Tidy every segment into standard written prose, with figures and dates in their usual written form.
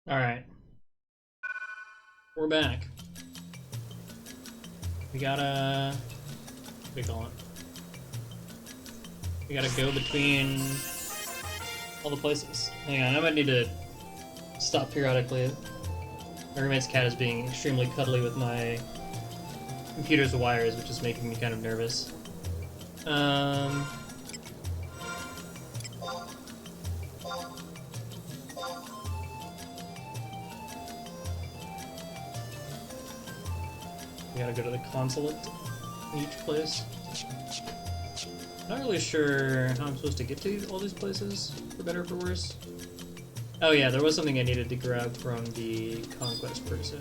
Alright, we're back. We gotta... What do you call it? We gotta go between all the places. Hang on, I might need to stop periodically. My roommate's cat is being extremely cuddly with my computer's wires, which is making me kind of nervous. We gotta go to the consulate in each place. Not really sure how I'm supposed to get to all these places, for better or for worse. Oh yeah, there was something I needed to grab from the conquest person.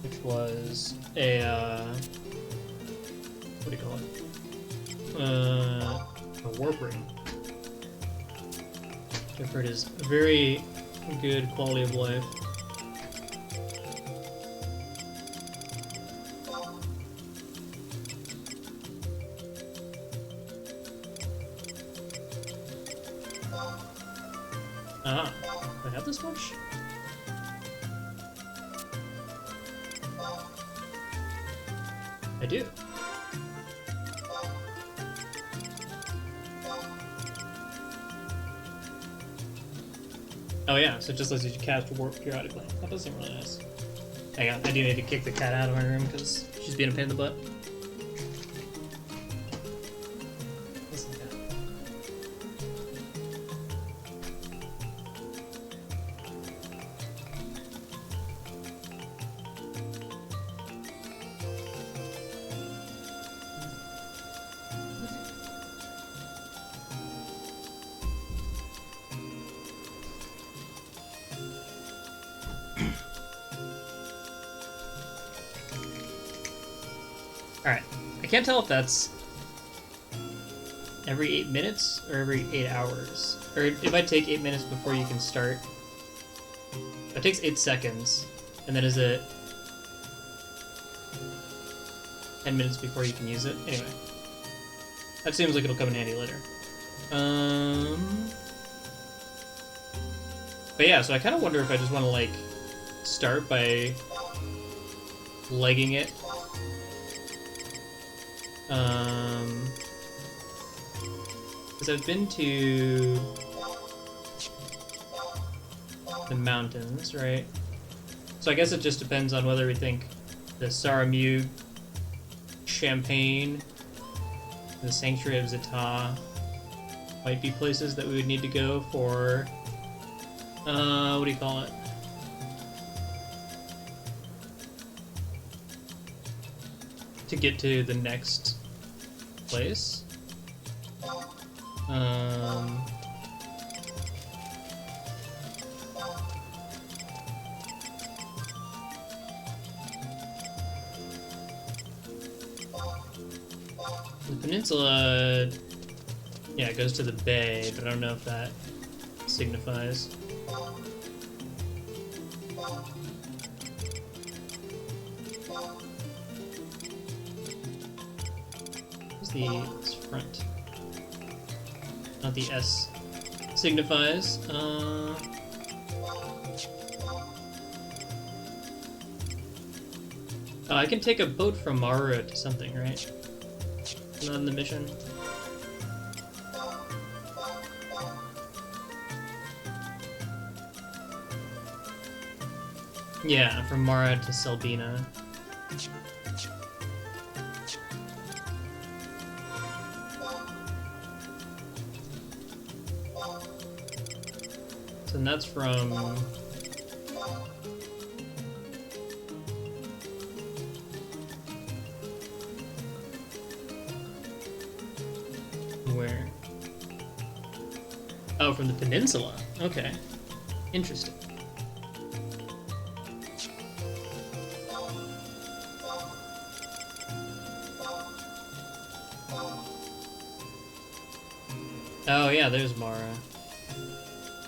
Which was a, what do you call it? A warp ring. I've heard is very good quality of life. Ah, do I have this much? I do. Oh yeah, so it just lets you cast warp periodically. That does seem really nice. Hang on, I do need to kick the cat out of my room because she's being a pain in the butt. Alright, I can't tell if that's every 8 minutes or every 8 hours. Or it might take 8 minutes before you can start. It takes 8 seconds, and then is it 10 minutes before you can use it? Anyway, that seems like it'll come in handy later. But yeah, so I kind of wonder if I just want to, like, start by legging it. Because I've been to the mountains, right? So I guess it just depends on whether we think the Saramug, Champagne, the Sanctuary of Zeta might be places that we would need to go for, what do you call it? To get to the next place. The peninsula, yeah, it goes to the bay, but I don't know if that signifies. The front, not the S signifies. I can take a boat from Mara to something, right? Not in the mission. Yeah, from Mara to Selbina. And that's from... where? Oh, from the peninsula. Okay. Interesting. Oh yeah, there's Mara.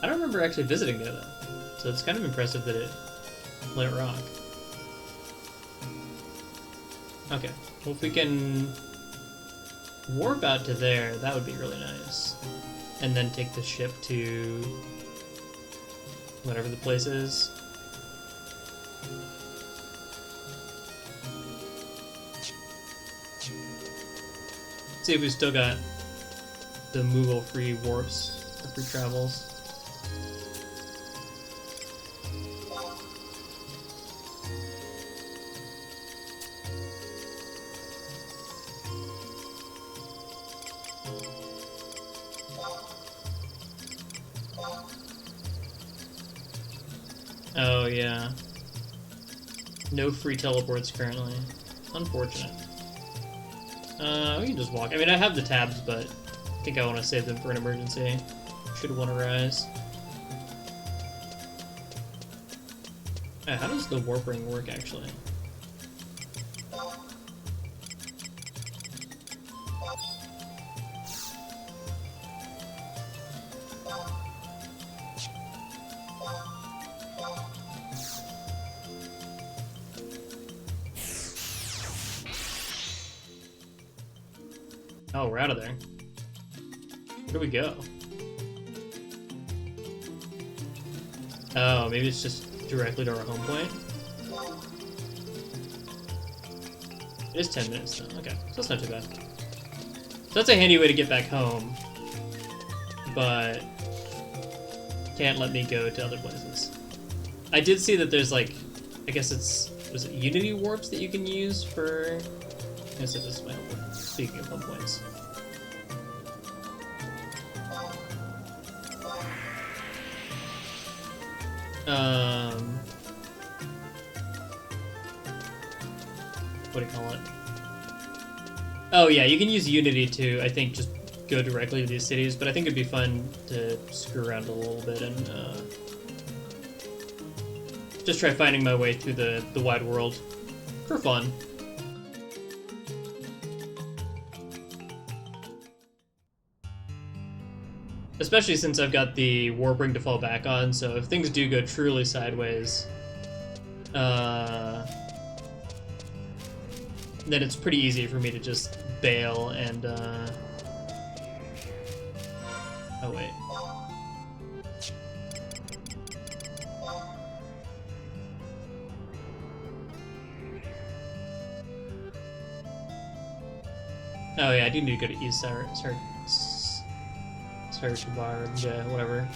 I don't remember actually visiting there though, so it's kind of impressive that it let it rock. Okay, well if we can warp out to there, that would be really nice. And then take the ship to whatever the place is. See if we still got the Moogle free warps or free travels. Oh yeah. No free teleports currently. Unfortunate. We can just walk. I mean, I have the tabs, but I think I want to save them for an emergency. Should one arise. How does the warp ring work, actually? Oh, we're out of there. Where do we go? Oh, maybe it's just directly to our home point? It is 10 minutes though. Okay, so that's not too bad. So that's a handy way to get back home, but can't let me go to other places. I did see that there's like, I guess it's, was it Unity warps that you can use for, I guess this is my home point. Speaking of home points. What do you call it? Oh yeah, you can use Unity to, I think, just go directly to these cities, but I think it'd be fun to screw around a little bit and just try finding my way through the wide world for fun. Especially since I've got the warp ring to fall back on, so if things do go truly sideways, then it's pretty easy for me to just bail and, oh wait. Oh yeah, I do need to go to East Bar, yeah, whatever.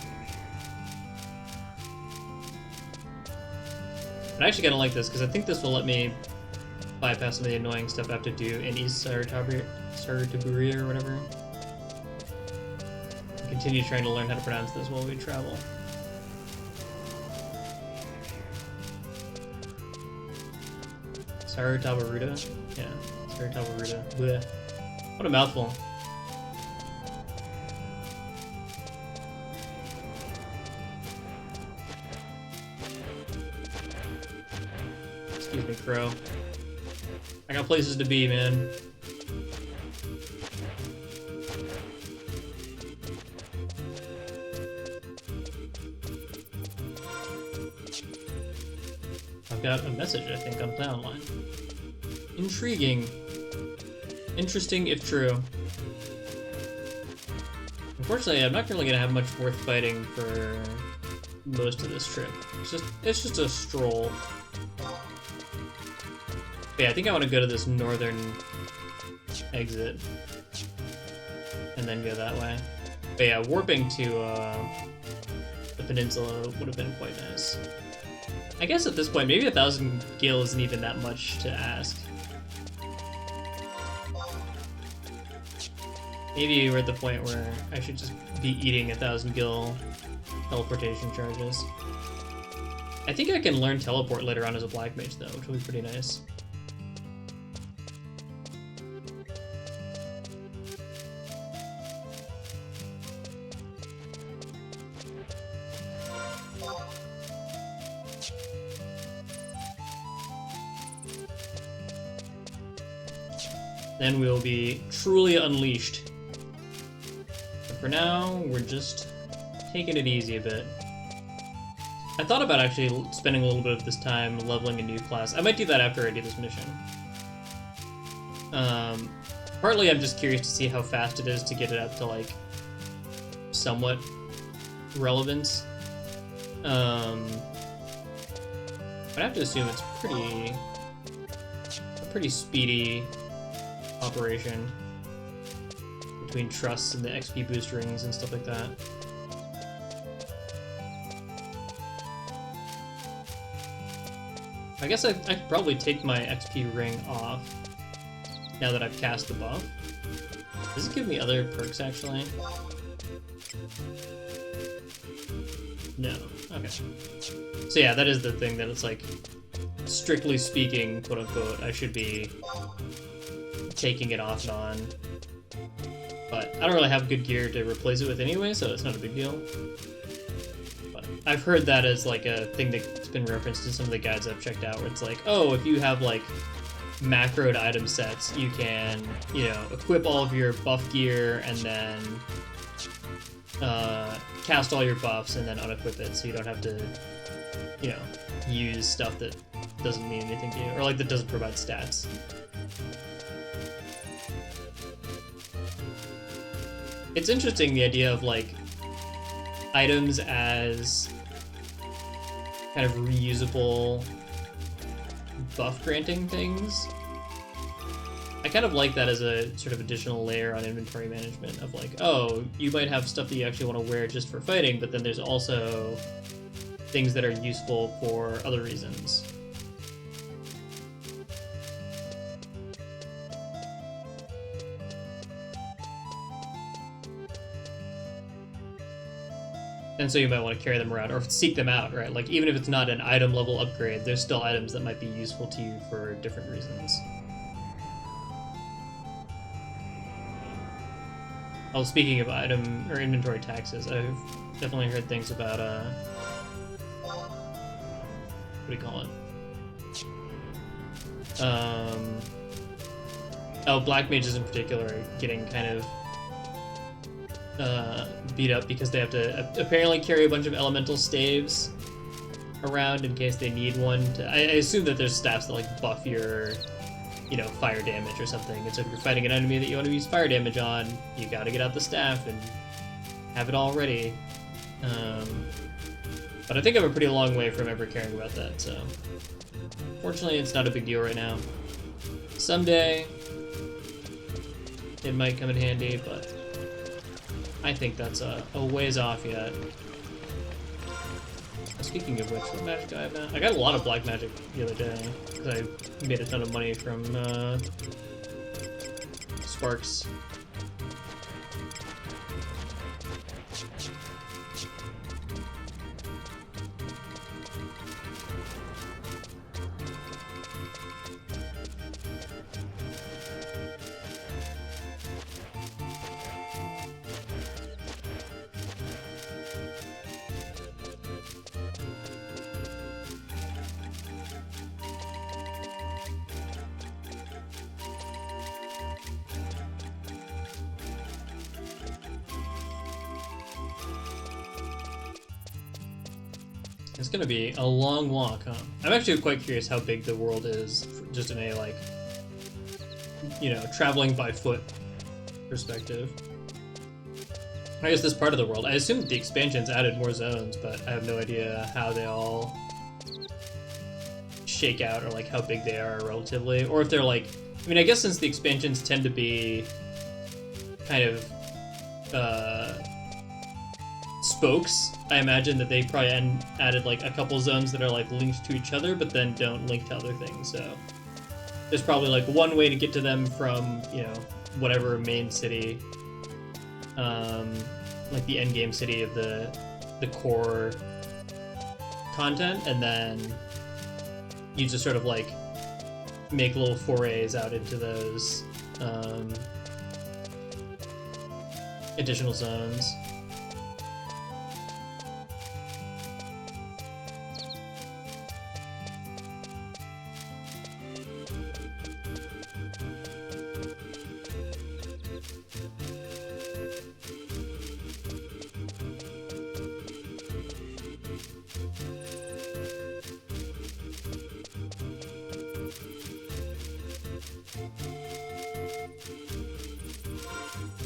I actually kind of like this, because I think this will let me bypass some of the annoying stuff I have to do in East Sartaburia or whatever. I'll continue trying to learn how to pronounce this while we travel. Sartaburia? Yeah, Sartaburia. Blech. What a mouthful. Excuse me, Crow. I got places to be, man. I've got a message, I think, on Clown Line. Intriguing. Interesting if true. Unfortunately, I'm not really gonna have much worth fighting for most of this trip. It's just a stroll. But yeah, I think I want to go to this northern exit and then go that way. But yeah, warping to the peninsula would have been quite nice. I guess at this point, maybe 1,000 gil isn't even that much to ask. Maybe we're at the point where I should just be eating 1,000 gil teleportation charges. I think I can learn teleport later on as a black mage though, which will be pretty nice. Then we'll be truly unleashed. But for now, we're just taking it easy a bit. I thought about actually spending a little bit of this time leveling a new class. I might do that after I do this mission. Partly I'm just curious to see how fast it is to get it up to, like, somewhat relevance. I'd have to assume it's a pretty speedy operation between trusts and the XP boost rings and stuff like that. I guess I could probably take my XP ring off now that I've cast the buff. Does it give me other perks, actually? No. Okay. So yeah, that is the thing, that it's like, strictly speaking, quote-unquote, I should be taking it off and on. But I don't really have good gear to replace it with anyway, so it's not a big deal. But I've heard that as like a thing that's been referenced in some of the guides I've checked out, where it's like, oh, if you have like macroed item sets, you can, you know, equip all of your buff gear and then cast all your buffs and then unequip it, so you don't have to, you know, use stuff that doesn't mean anything to you, or like that doesn't provide stats. It's interesting, the idea of like items as kind of reusable buff granting things. I kind of like that as a sort of additional layer on inventory management of like, oh, you might have stuff that you actually want to wear just for fighting, but then there's also things that are useful for other reasons. And so you might want to carry them around or seek them out, right? Like, even if it's not an item level upgrade, there's still items that might be useful to you for different reasons. Oh, speaking of item or inventory taxes, I've definitely heard things about, what do you call it? Oh, black mages in particular are getting kind of beat up because they have to apparently carry a bunch of elemental staves around in case they need one. I assume that there's staffs that like buff your, you know, fire damage or something. And so if you're fighting an enemy that you want to use fire damage on, you gotta get out the staff and have it all ready. But I think I'm a pretty long way from ever caring about that, so fortunately it's not a big deal right now. Someday it might come in handy, but I think that's a ways off yet. Speaking of which, what magic do I have now? I got a lot of black magic the other day, because I made a ton of money from sparks. It's gonna be a long walk, huh? I'm actually quite curious how big the world is, just in a, like, you know, traveling by foot perspective. I guess this part of the world, I assume that the expansions added more zones, but I have no idea how they all shake out, or like how big they are relatively, or if they're like, I mean, I guess since the expansions tend to be kind of spokes, I imagine that they probably added like a couple zones that are like linked to each other, but then don't link to other things. So there's probably like one way to get to them from, you know, whatever main city, like the end game city of the core content, and then you just sort of like make little forays out into those additional zones.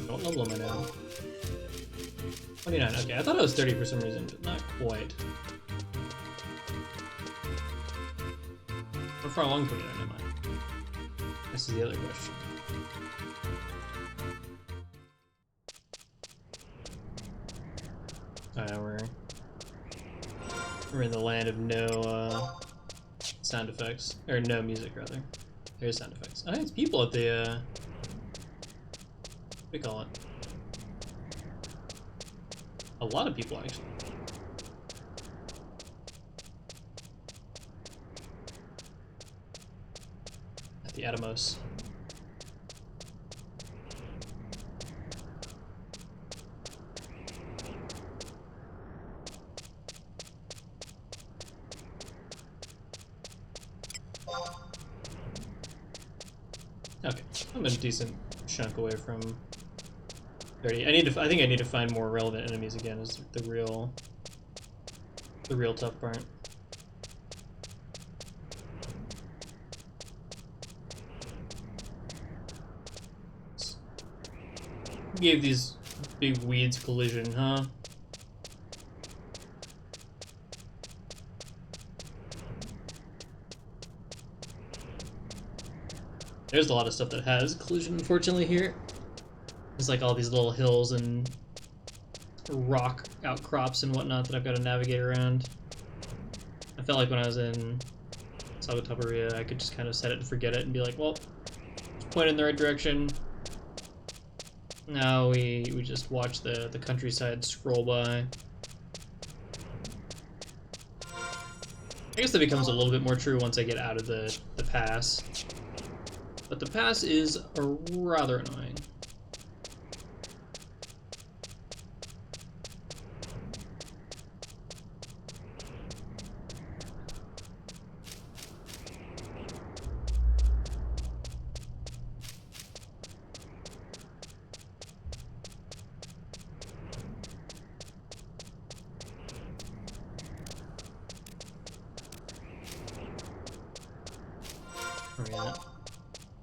What level am I now? 29, okay. I thought it was 30 for some reason, but not quite. far along can we get? Never mind. This is the other question. Alright, we're in the land of no sound effects. Or no music, rather. There's sound effects. Oh, it's people at the, what do you call it? A lot of people, actually. At the Atomos. Okay, I'm a decent chunk away from 30. I think I need to find more relevant enemies again. Is the real tough part. Gave these big weeds collision, huh? There's a lot of stuff that has collision, unfortunately, here. There's like all these little hills and rock outcrops and whatnot that I've got to navigate around. I felt like when I was in Salvatopia, I could just kind of set it and forget it and be like, well, it's pointed in the right direction. Now we just watch the countryside scroll by. I guess that becomes a little bit more true once I get out of the pass. But the pass is rather annoying.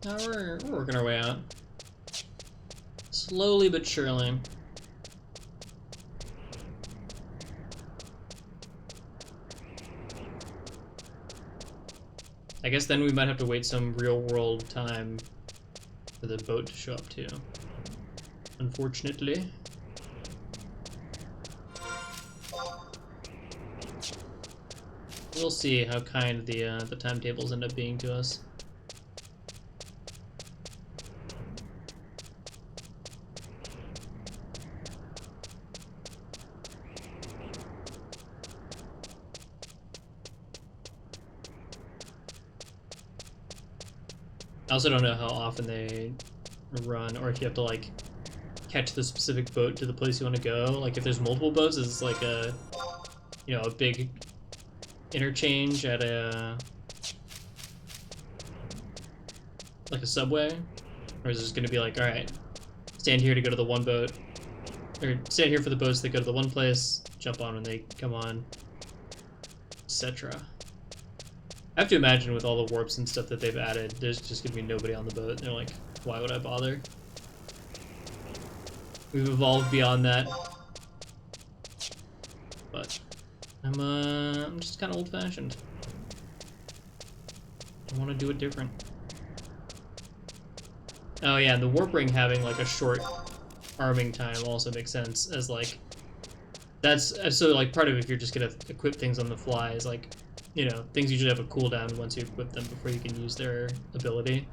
We're working our way out. Slowly but surely. I guess then we might have to wait some real world time for the boat to show up too. Unfortunately. We'll see how kind the timetables end up being to us. I also don't know how often they run, or if you have to like catch the specific boat to the place you want to go. Like if there's multiple boats, is like a, you know, a big interchange at a like a subway, or is it just going to be like, all right, stand here to go to the one boat, or stand here for the boats that go to the one place, jump on when they come on, etc. I have to imagine with all the warps and stuff that they've added, there's just gonna be nobody on the boat. And they're like, why would I bother? We've evolved beyond that. But I'm just kind of old-fashioned. I want to do it different. Oh yeah, and the warp ring having like a short arming time also makes sense as like that's so like part of if you're just gonna equip things on the fly is like, you know, things usually have a cooldown once you equip them before you can use their ability.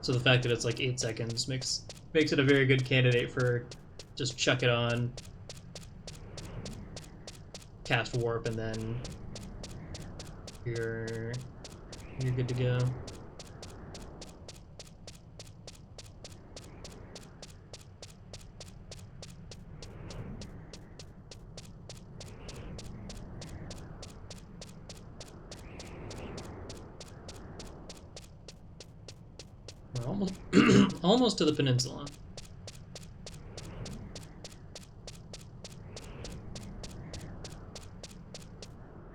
So the fact that it's like 8 seconds makes it a very good candidate for just chuck it on, cast warp, and then you're good to go. We're almost to the peninsula.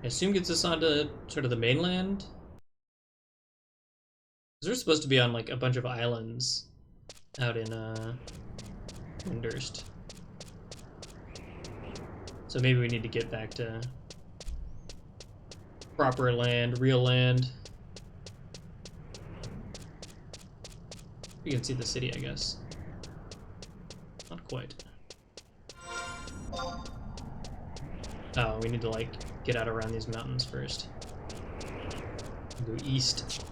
I assume gets us onto sort of the mainland. Because we're supposed to be on like a bunch of islands out in Windurst. So maybe we need to get back to proper land, real land. You can see the city, I guess. Not quite. Oh, we need to, like, get out around these mountains first. Go east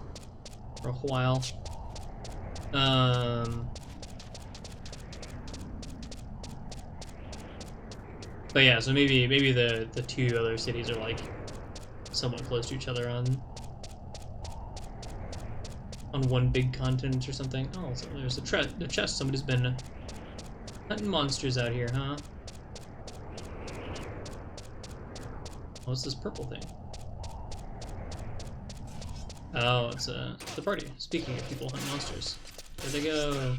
for a while. But yeah, so maybe the two other cities are, like, somewhat close to each other on one big continent or something. Oh, so there's the chest. Somebody's been hunting monsters out here, huh? What's this purple thing? Oh, it's the party. Speaking of people hunting monsters. There they go.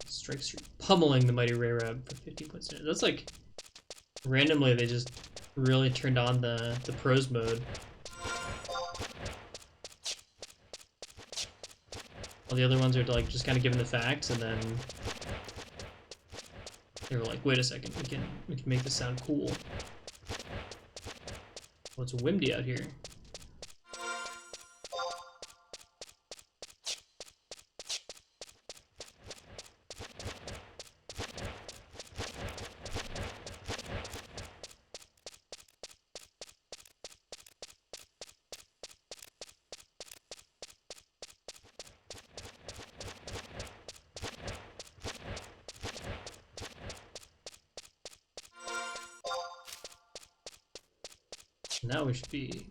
Strike Street. Pummeling the mighty Ray Rab for 50 points. That's like, randomly they just really turned on the pros mode. All the other ones are like just kind of given the facts, and then they were like, wait a second, we can make this sound cool. Oh, it's windy out here. Now we should be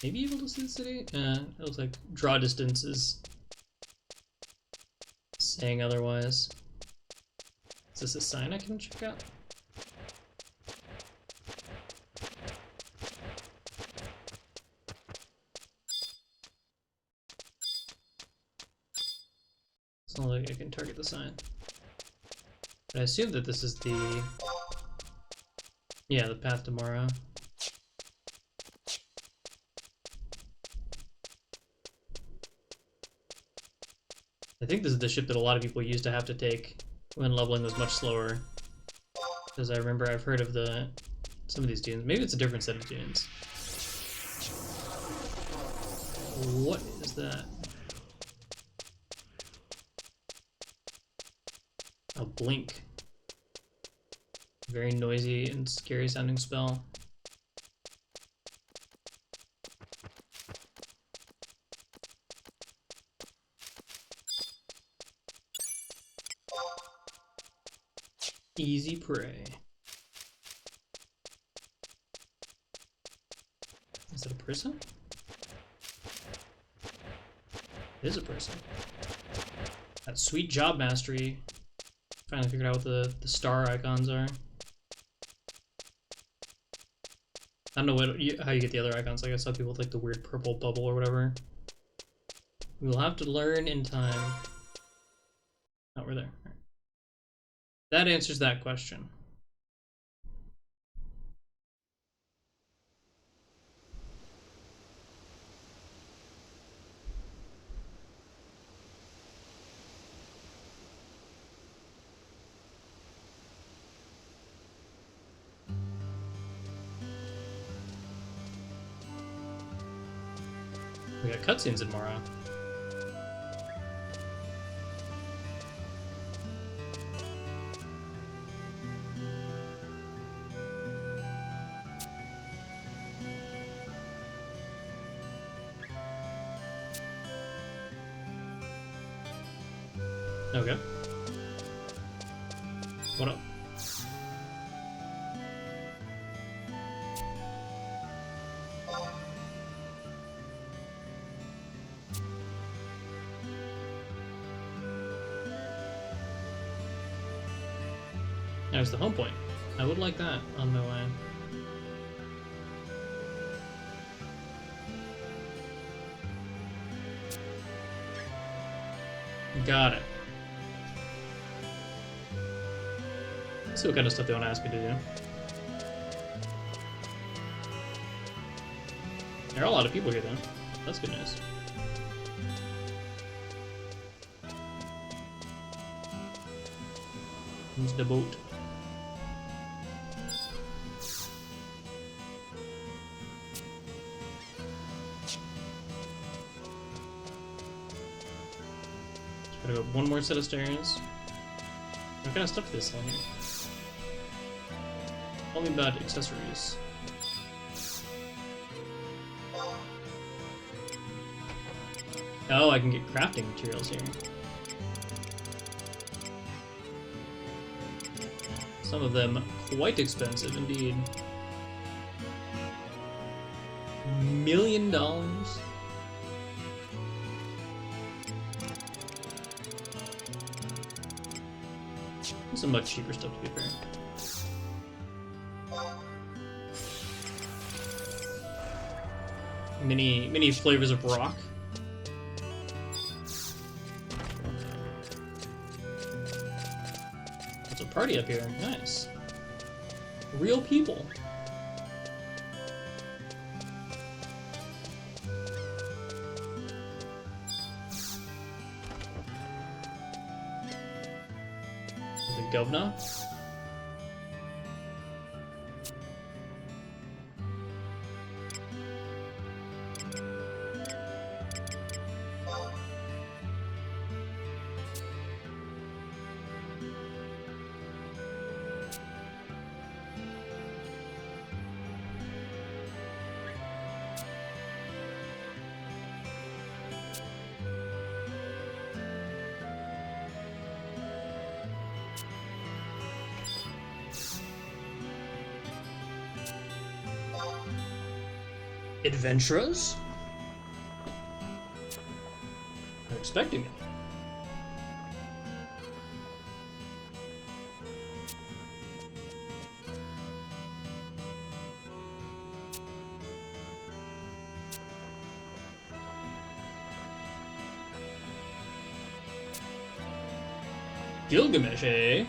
maybe able to see the city? It looks like draw distance is saying otherwise. Is this a sign I can check out? It's not like I can target the sign. But I assume that this is the... yeah, the path to Morrow. I think this is the ship that a lot of people used to have to take when leveling was much slower. Because I remember I've heard of some of these dunes. Maybe it's a different set of dunes. What is that? A blink. Very noisy and scary sounding spell. Easy prey. Is it a person? It is a person. That sweet job mastery. Finally figured out what the star icons are. I don't know how you get the other icons. Like I saw people with like the weird purple bubble or whatever. We will have to learn in time. Oh, we're there. Right. That answers that question. We got cutscenes in Morrow. Okay. What up? There's the home point. I would like that on my way. Got it. Let's see what kind of stuff they want to ask me to do. There are a lot of people here, though. That's good news. Use the boat. Gotta go one more set of stairs. I'm kind of stuck to this one here. Tell me about accessories. Oh, I can get crafting materials here. Some of them quite expensive indeed. $1 million? Some much cheaper stuff to be fair. Many flavors of rock. There's a party up here. Nice. Real people. The governor. Adventurers? I'm expecting it. Gilgamesh, eh?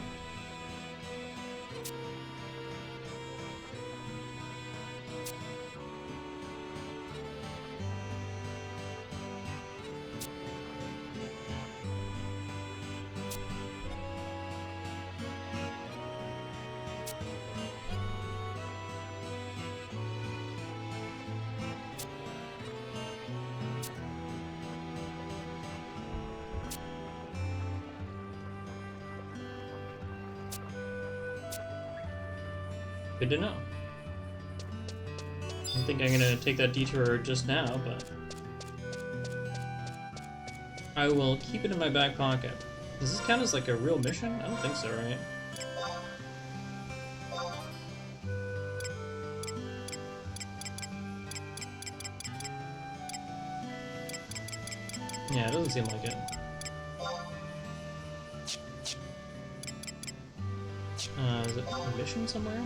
Good to know. I don't think I'm gonna take that detour just now, but I will keep it in my back pocket. Does this count as like a real mission? I don't think so, right? Yeah, it doesn't seem like it. Is it a mission somewhere?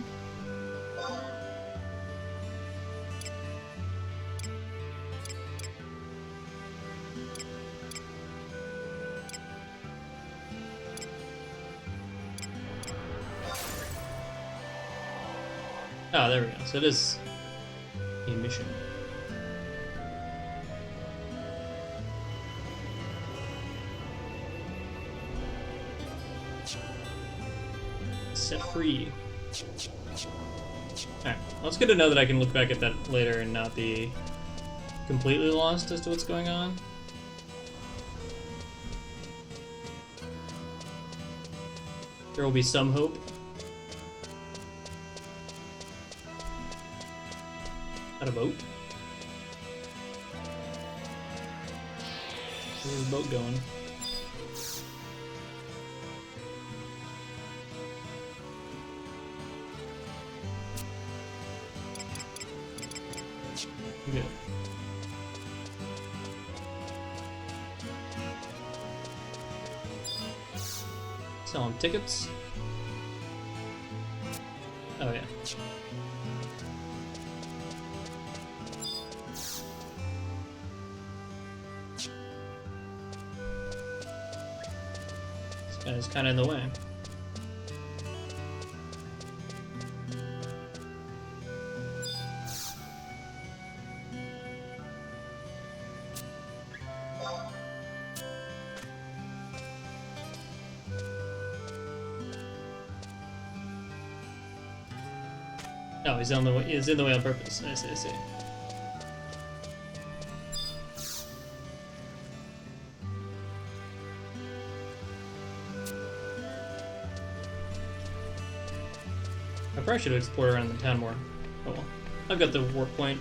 Oh, there we go. So it is a mission. Set free. Alright, well, it's good to know that I can look back at that later and not be completely lost as to what's going on. There will be some hope. Got a boat. Where's the boat going? Good. Selling tickets. Oh yeah. This guy's kind of in the way. Oh, he's on the way. He's in the way on purpose. I see. I see. probably should have explored around the town more. Oh well. I've got the warp point.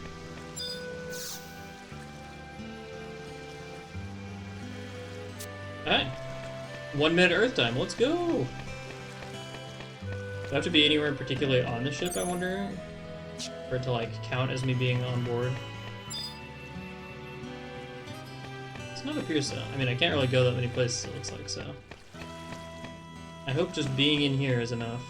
Alright. 1 minute Earth time, let's go! Do I have to be anywhere particularly on the ship, I wonder? For it to, like, count as me being on board? It's not appear so. I mean, I can't really go that many places, it looks like, so. I hope just being in here is enough.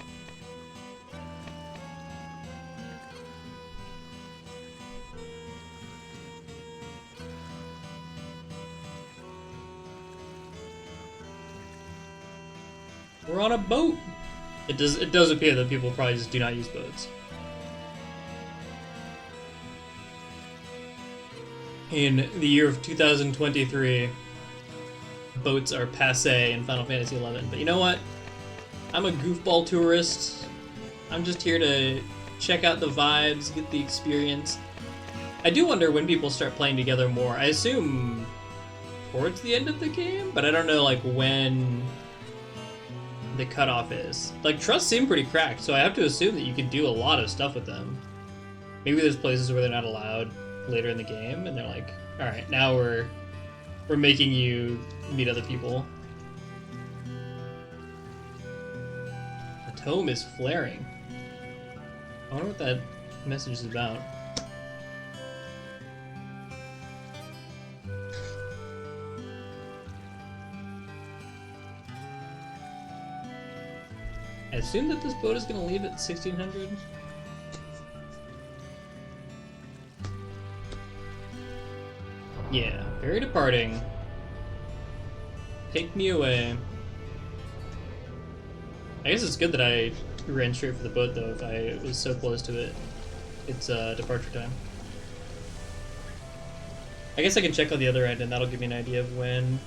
We're on a boat! It does appear that people probably just do not use boats. In the year of 2023, boats are passé in Final Fantasy XI. But you know what? I'm a goofball tourist. I'm just here to check out the vibes, get the experience. I do wonder when people start playing together more. I assume towards the end of the game, but I don't know like when the cutoff is. Like, trusts seem pretty cracked, so I have to assume that you can do a lot of stuff with them. Maybe there's places where they're not allowed later in the game, and they're like, alright, now we're making you meet other people. The tome is flaring. I wonder what that message is about. I assume that this boat is going to leave at 1600. Yeah, ferry departing. Take me away. I guess it's good that I ran straight for the boat, though, if I was so close to it. It's departure time. I guess I can check on the other end, and that'll give me an idea of when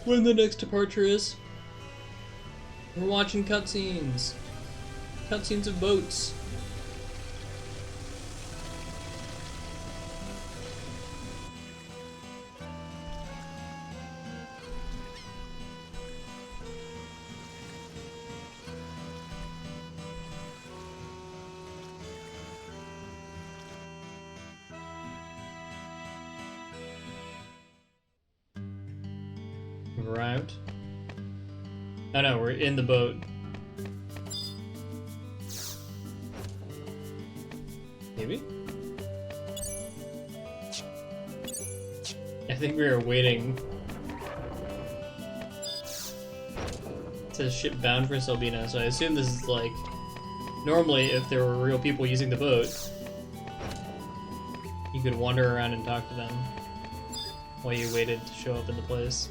the next departure is. We're watching cutscenes. Cutscenes of boats. We've arrived. Oh no, we're in the boat. Maybe? I think we are waiting. It says ship bound for Selbina, so I assume this is like... Normally, if there were real people using the boat, you could wander around and talk to them while you waited to show up in the place.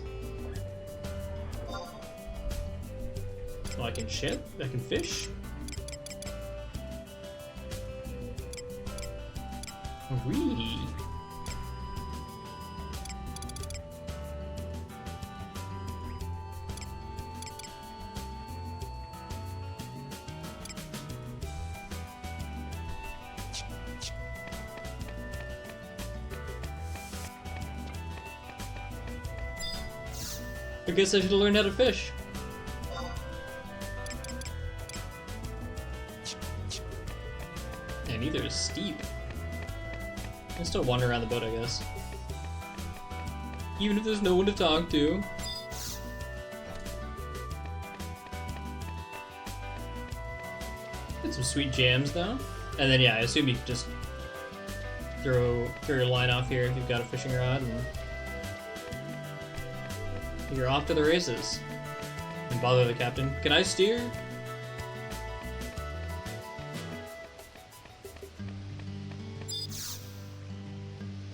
Oh, I can ship? I can fish? Wee. I guess I should have learned how to fish. And either is steep. I can still wander around the boat, I guess. Even if there's no one to talk to. Get some sweet jams, though. And then, yeah, I assume you can just throw your line off here if you've got a fishing rod, and you're off to the races. And bother the captain. Can I steer?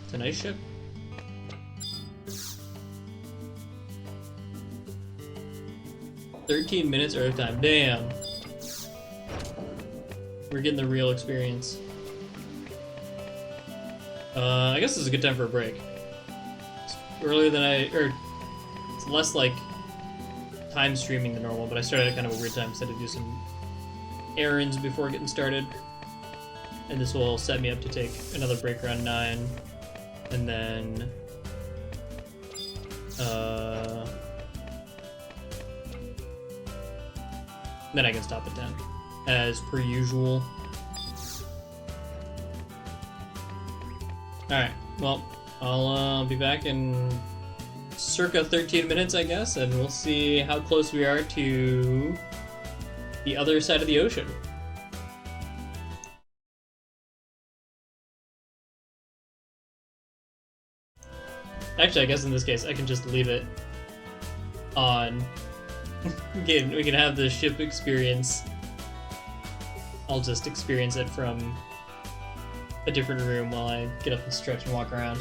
It's a nice ship. "13 minutes Earth time. Damn. We're getting the real experience. I guess this is a good time for a break. It's earlier than it's less like time streaming than normal, but I started at kind of a weird time because I had to do some errands before getting started. And this will set me up to take another break around 9. And then Then I can stop at 10, as per usual. Alright, well, I'll be back in circa 13 minutes, I guess, and we'll see how close we are to the other side of the ocean. Actually, I guess in this case, I can just leave it on. We can have the ship experience. I'll just experience it from a different room while I get up and stretch and walk around.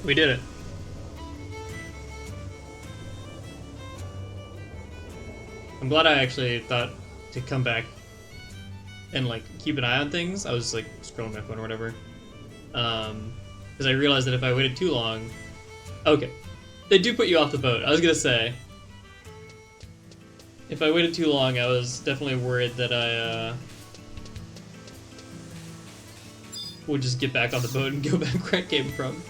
We did it. I'm glad I actually thought to come back and like keep an eye on things. I was like scrolling my phone or whatever. Because I realized that if I waited too long... Okay. They do put you off the boat. I was gonna say... If I waited too long, I was definitely worried that I, would just get back on the boat and go back where I came from.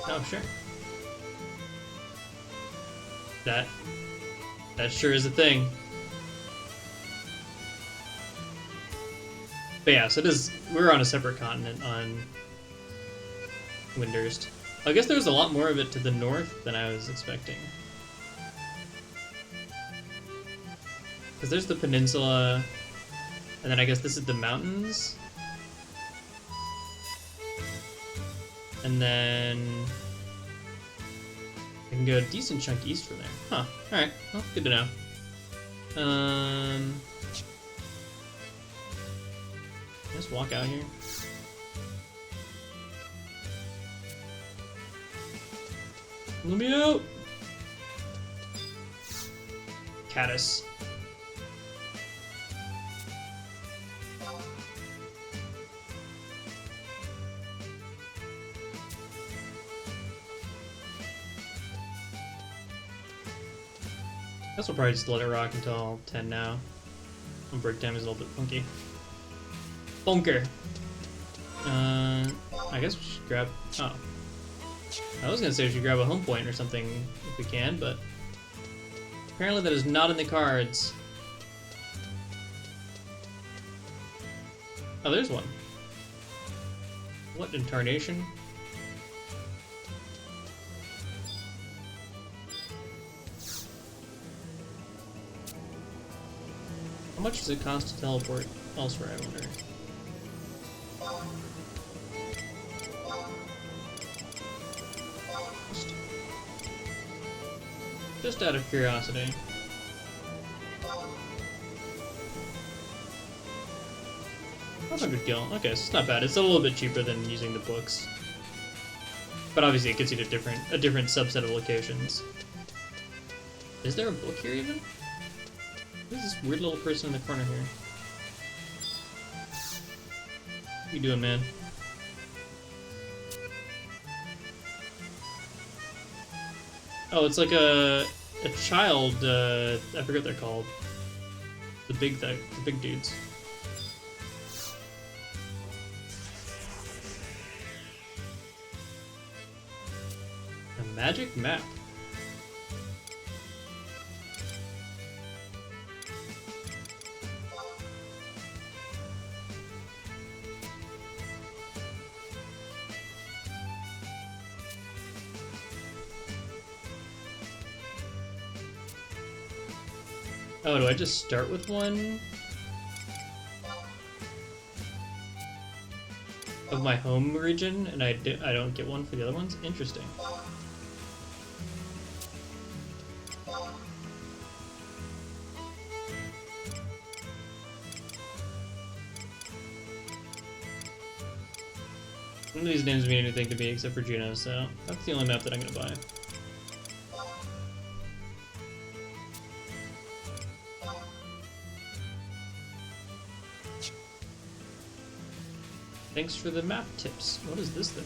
Oh, sure. That sure is a thing. But yeah, so it is, we're on a separate continent on Windurst. I guess there was a lot more of it to the north than I was expecting. Because there's the peninsula, and then I guess this is the mountains. And then I can go a decent chunk east from there. Huh. Alright. Well, good to know. Let's walk out here. Let me out! Caddis. I guess we'll probably just let it rock until 10 now. And break time is a little bit funky. Bunker! I guess we should grab... Oh. I was gonna say we should grab a home point or something if we can, but... Apparently that is not in the cards. Oh, there's one. What in tarnation? How much does it cost to teleport elsewhere, I wonder? Just out of curiosity. $500 gil. Okay, so it's not bad. It's a little bit cheaper than using the books. But obviously it gets you to a different subset of locations. Is there a book here even? Who's this weird little person in the corner here? What you doing, man? Oh, it's like a child, I forget what they're called. The big dudes. A magic map. Oh, do I just start with one of my home region, and I don't get one for the other ones? Interesting. None of these names mean anything to me except for Juneau, so that's the only map that I'm gonna buy. Thanks for the map tips. What is this thing?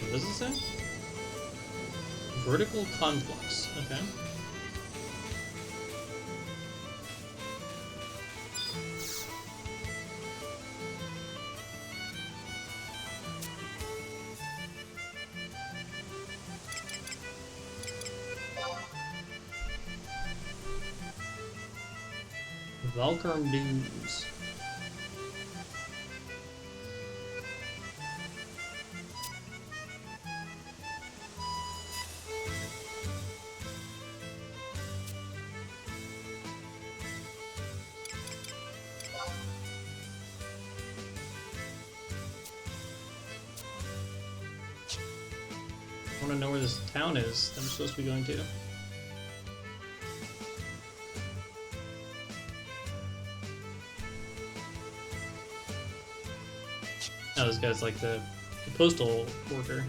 What does it say? Vertical conflux. Okay. Valkarm Dunes. want to know where this town is that I'm supposed to be going to. Oh, this guy's like the postal worker.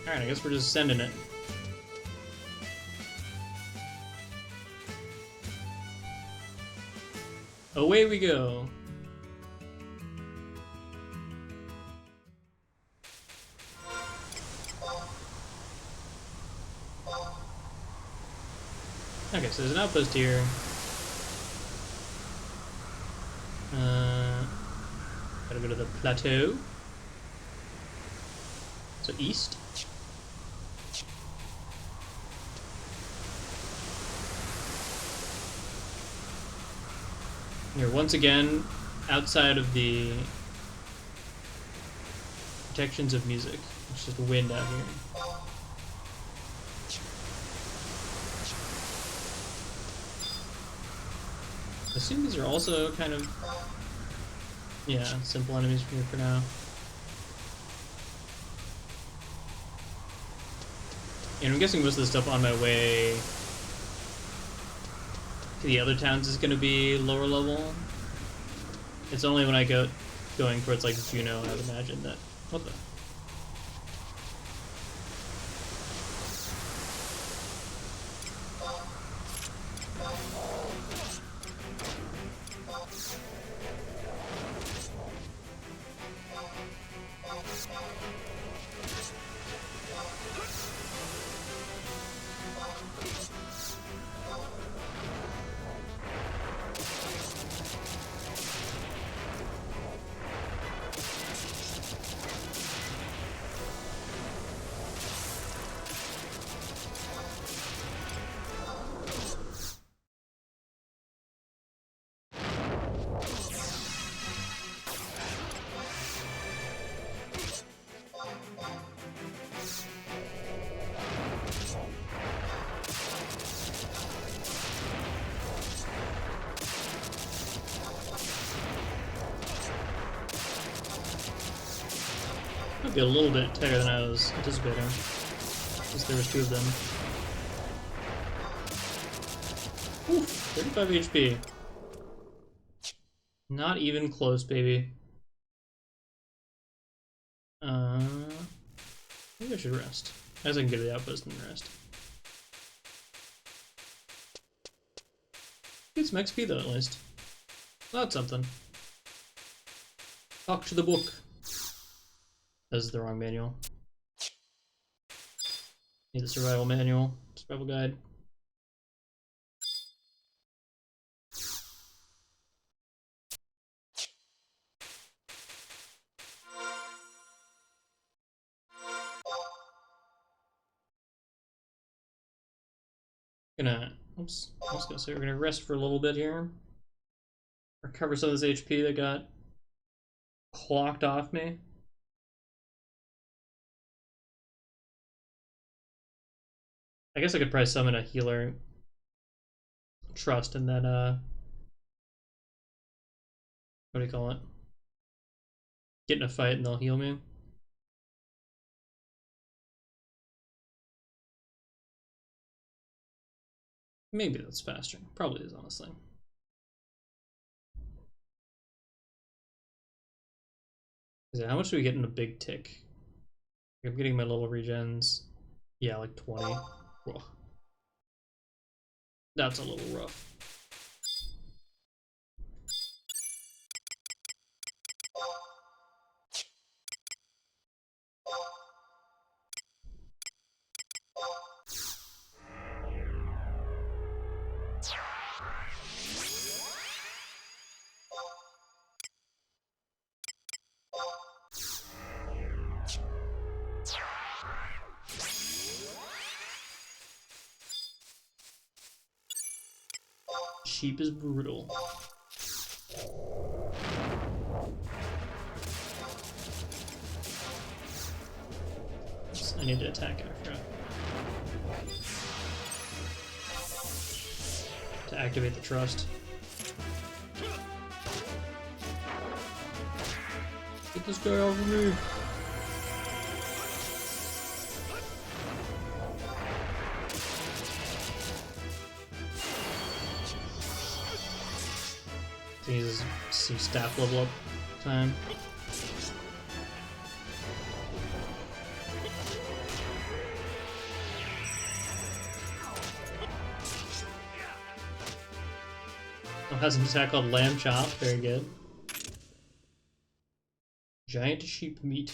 Alright, I guess we're just sending it. Away we go. Okay, so there's an outpost here. Gotta go to the plateau. So east. You're once again outside of the protections of music. It's just wind out here. I assume these are also kind of, yeah, simple enemies from here for now. And I'm guessing most of the stuff on my way to the other towns is going to be lower level. It's only when I go going towards like Juneau, I would imagine that. What the? Might be a little bit tighter than I was anticipating. Since there was two of them. Oof, 35 HP. Not even close, baby. Maybe I should rest. I guess I can go to the outpost and rest. Get some XP though, at least. That's something. Talk to the book. This is the wrong manual. Need the survival manual, survival guide. Oops, I was gonna say we're gonna rest for a little bit here. Recover some of this HP that got clocked off me. I guess I could probably summon a healer trust and then what do you call it? Get in a fight and they'll heal me. Maybe that's faster. Probably is, honestly. How much do we get in a big tick? I'm getting my little regens. Yeah, like 20. Whoa. That's a little rough. Sheep is brutal. I need to attack after to activate the trust. Get this guy off of me. Needs some staff level up time. Oh, has an attack called Lamb Chop. Very good. Giant sheep meat.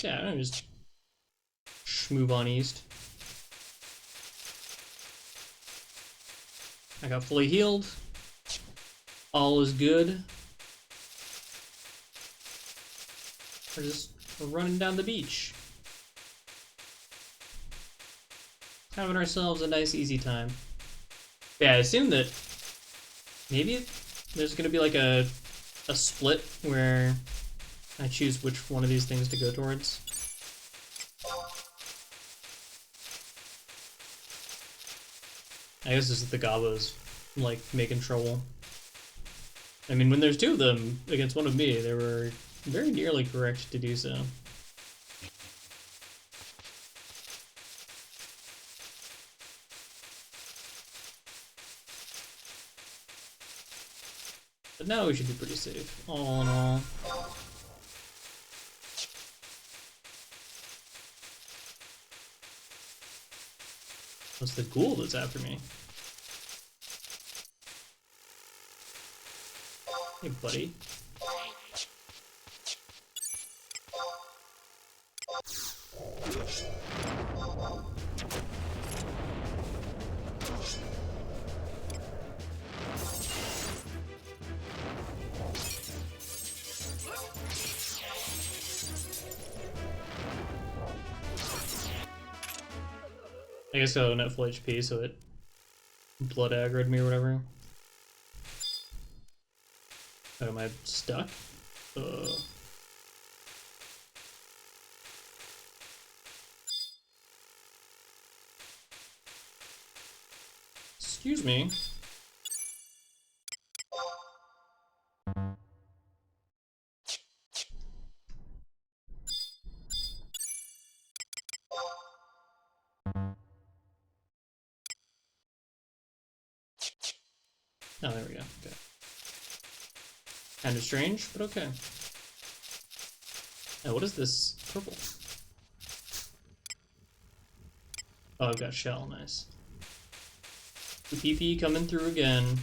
Yeah, I don't know, just move on east. I got fully healed. All is good. We're running down the beach. Having ourselves a nice easy time. Yeah, I assume that maybe there's gonna be like a split where I choose which one of these things to go towards. I guess this is the Gobos, like, making trouble. I mean, when there's two of them against one of me, they were very nearly correct to do so. But now we should be pretty safe, all in all. What's the ghoul that's after me? Hey, buddy. I guess I don't have full HP, so it blood aggroed me or whatever. Oh, am I stuck? Excuse me. Oh, there we go. Okay. Kind of strange, but okay. Oh, what is this purple? Oh, I've got shell. Nice. The PP coming through again.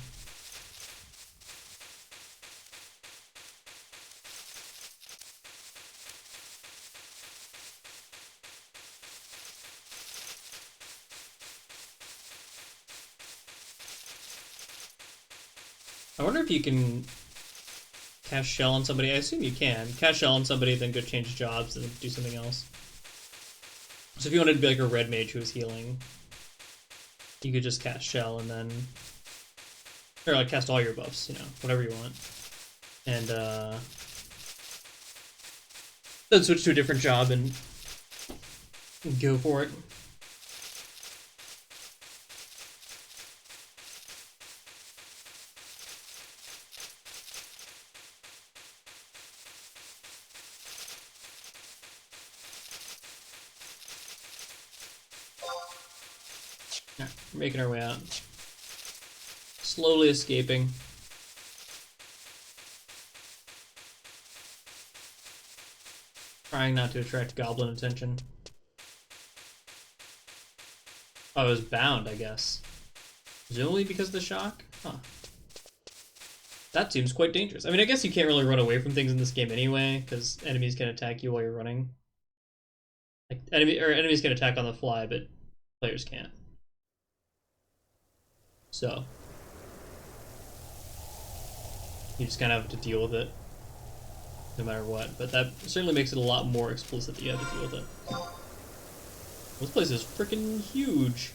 I wonder if you can cast shell on somebody. I assume you can. Cast shell on somebody, then go change jobs and do something else. So if you wanted to be like a red mage who was healing, you could just cast shell and then... Or like cast all your buffs, you know, whatever you want. And then switch to a different job and go for it. Yeah, we're making our way out. Slowly escaping. Trying not to attract goblin attention. Oh, I was bound, I guess. Presumably because of the shock? Huh. That seems quite dangerous. I mean, I guess you can't really run away from things in this game anyway, because enemies can attack you while you're running. Like, enemies can attack on the fly, but players can't. So you just kind of have to deal with it, no matter what. But that certainly makes it a lot more explicit that you have to deal with it. This place is freaking huge.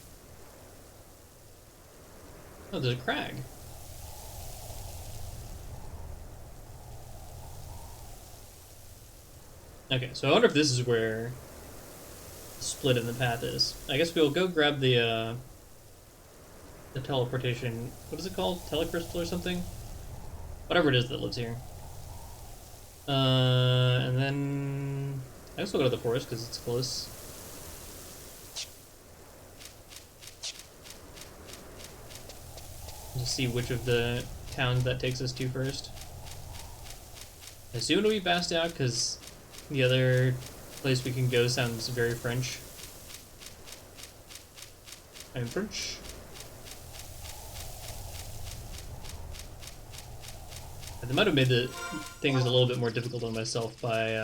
Oh, there's a crag. Okay, so I wonder if this is where the split in the path is. I guess we'll go grab the teleportation. What is it called? Telecrystal or something? Whatever it is that lives here. And then I guess we'll go to the forest because it's close. Just see which of the towns that takes us to first. I assume it'll be Bastow, because the other place we can go sounds very French. I'm French. They might have made the things a little bit more difficult on myself by,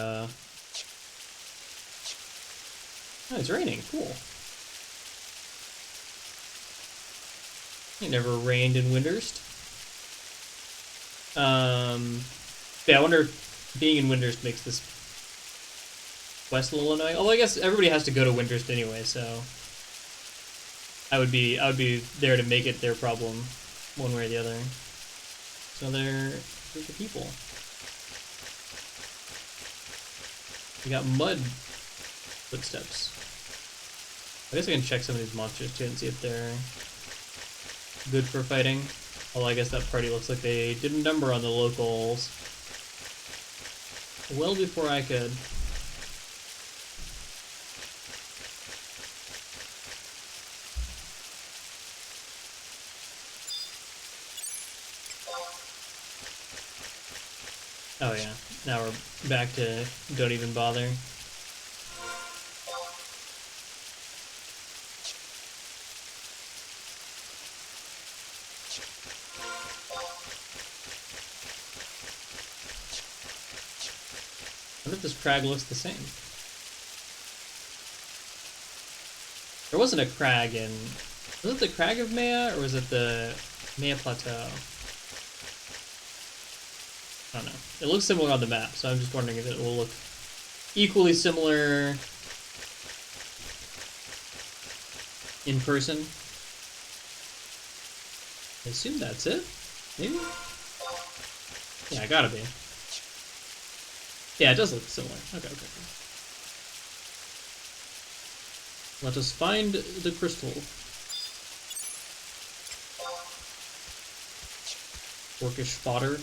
Oh, it's raining. Cool. It never rained in Windhurst. Yeah, I wonder if being in Windhurst makes this quest a little annoying. Although I guess everybody has to go to Windhurst anyway, so I would be there to make it their problem, one way or the other. So they're group of people. We got mud footsteps. I guess I can check some of these monsters too and see if they're good for fighting. Although I guess that party looks like they did a number on the locals well before I could. Oh yeah, now we're back to don't even bother. I wonder if this crag looks the same. There wasn't a crag in... Was it the Crag of Maya, or was it the Maya Plateau? I don't know. It looks similar on the map, so I'm just wondering if it will look equally similar in person. I assume that's it? Maybe? Yeah, gotta be. Yeah, it does look similar. Okay. Let us find the crystal. Orcish fodder.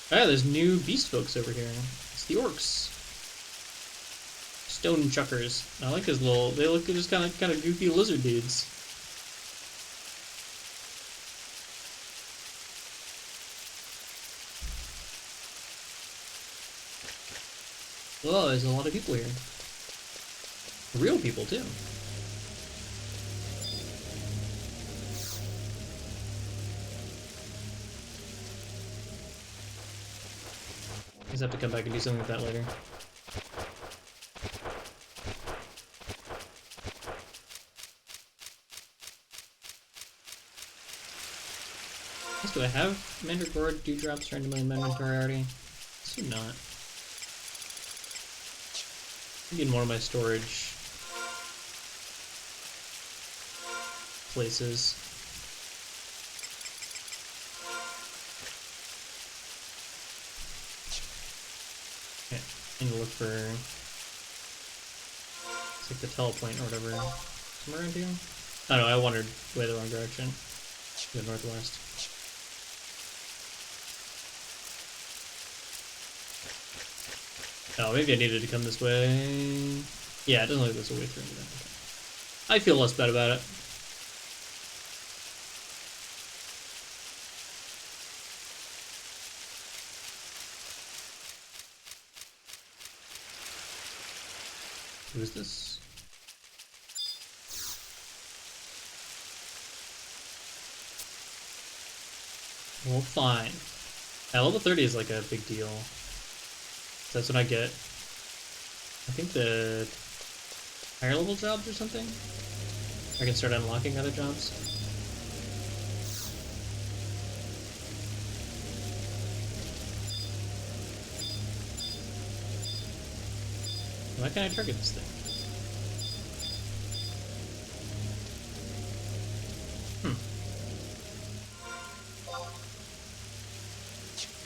Ah, there's new beast folks over here. It's the orcs. Stone chuckers. I like his little... They look just kind of goofy lizard dudes. Oh, there's a lot of people here. Real people, too. I just have to come back and do something with that later. Do I have Mandragora dewdrops turned into my inventory already? Assume not. Maybe in one of my storage places. Okay, need to look for... It's like the telepoint or whatever. Somewhere around here? I don't know, I wandered way the wrong direction. Go northwest. Oh, maybe I needed to come this way. Yeah, it doesn't look like there's a way through into that. Okay. I feel less bad about it. Who is this? Well, fine. At level 30 is like a big deal. That's what I get. I think the higher level jobs or something? I can start unlocking other jobs. Why can't I target this thing?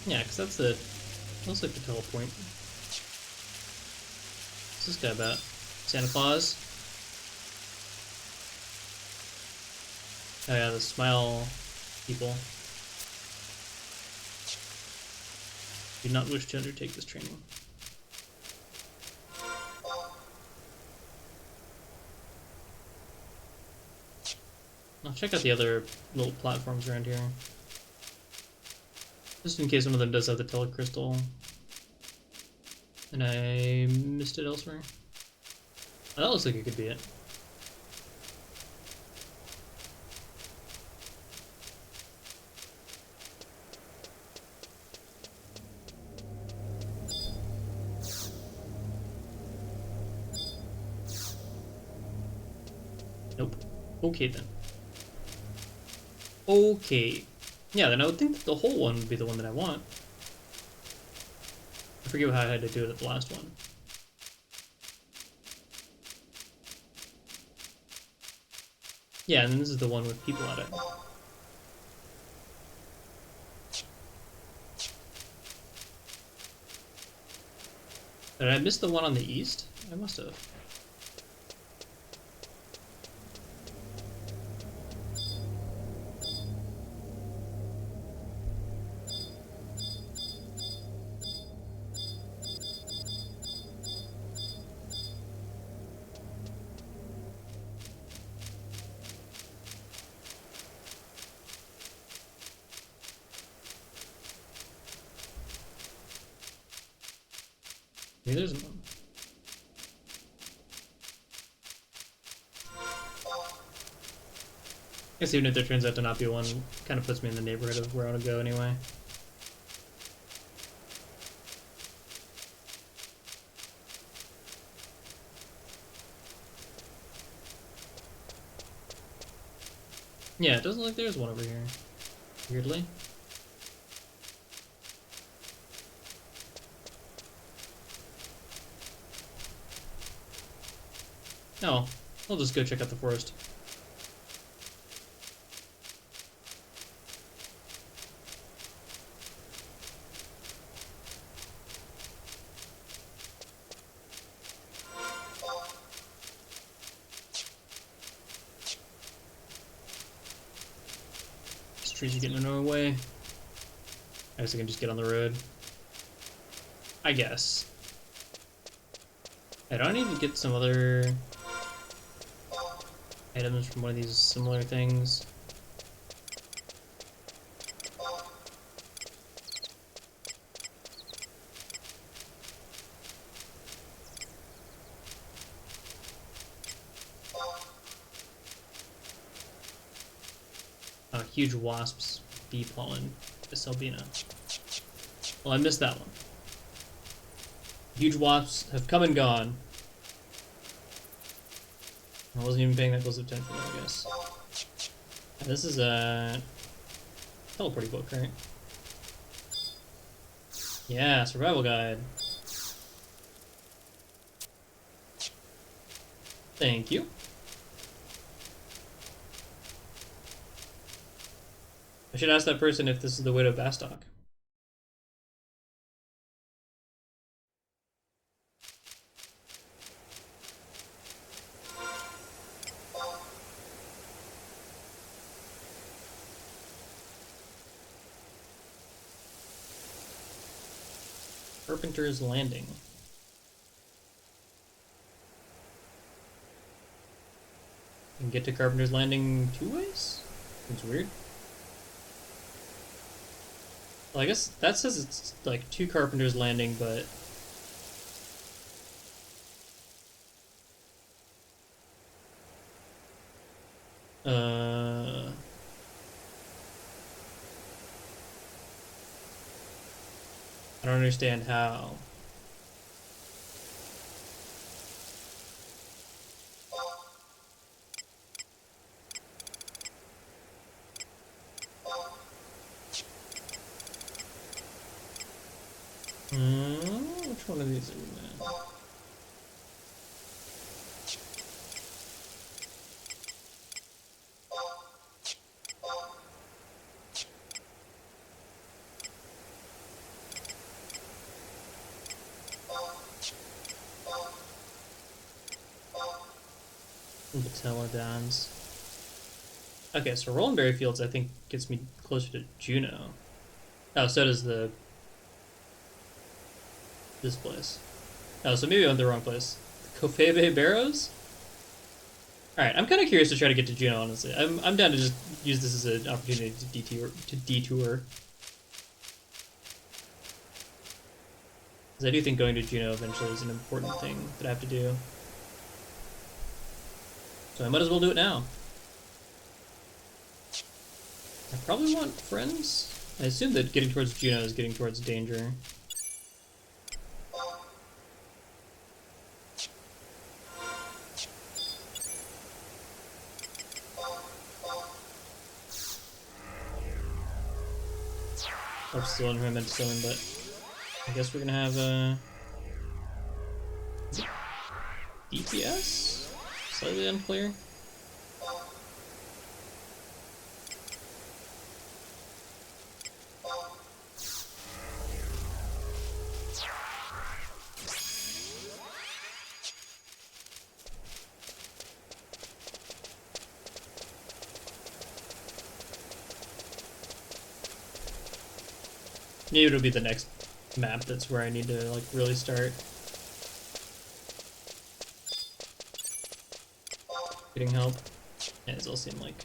Yeah, because that's the... Looks like the telepoint. What's this guy about? Santa Claus? Oh yeah, the smile people. Do not wish to undertake this training. I'll check out the other little platforms around here. Just in case one of them does have the telecrystal. And I missed it elsewhere. Oh, that looks like it could be it. Nope. Okay then. Okay. Yeah, then I would think that the whole one would be the one that I want. I forget how I had to do it at the last one. Yeah, and then this is the one with people at it. Did I miss the one on the east? I must have. Maybe there's one. I guess even if there turns out to not be one, kind of puts me in the neighborhood of where I want to go anyway. Yeah, it doesn't look like there's one over here. Weirdly. No, I'll just go check out the forest. These trees are getting in our way. I guess I can just get on the road. I guess. I don't need to get some other items from one of these similar things. Oh, huge wasps, bee pollen, Albina. Well, I missed that one. Huge wasps have come and gone. I wasn't even paying that close attention, I guess. And this is a teleporting book, right? Yeah, survival guide. Thank you. I should ask that person if this is the way to Bastok. Carpenter's Landing. You can get to Carpenter's Landing 2 ways? Seems weird. Well, I guess that says it's like 2 Carpenter's Landing, but... I don't understand how. Which one of these are we in? Batelodons. Okay, so Rollenberry Fields, I think, gets me closer to Juneau. Oh, so does this place. Oh, so maybe I went the wrong place. Kofebe Barrows? Alright, I'm kind of curious to try to get to Juneau, honestly. I'm down to just use this as an opportunity to detour. Because I do think going to Juneau eventually is an important thing that I have to do. So I might as well do it now. I probably want friends. I assume that getting towards Juneau is getting towards danger. I'm still in who I meant to summon, but I guess we're gonna have a DPS? Slightly unclear. Maybe it'll be the next map that's where I need to like really start getting help. And it all seem like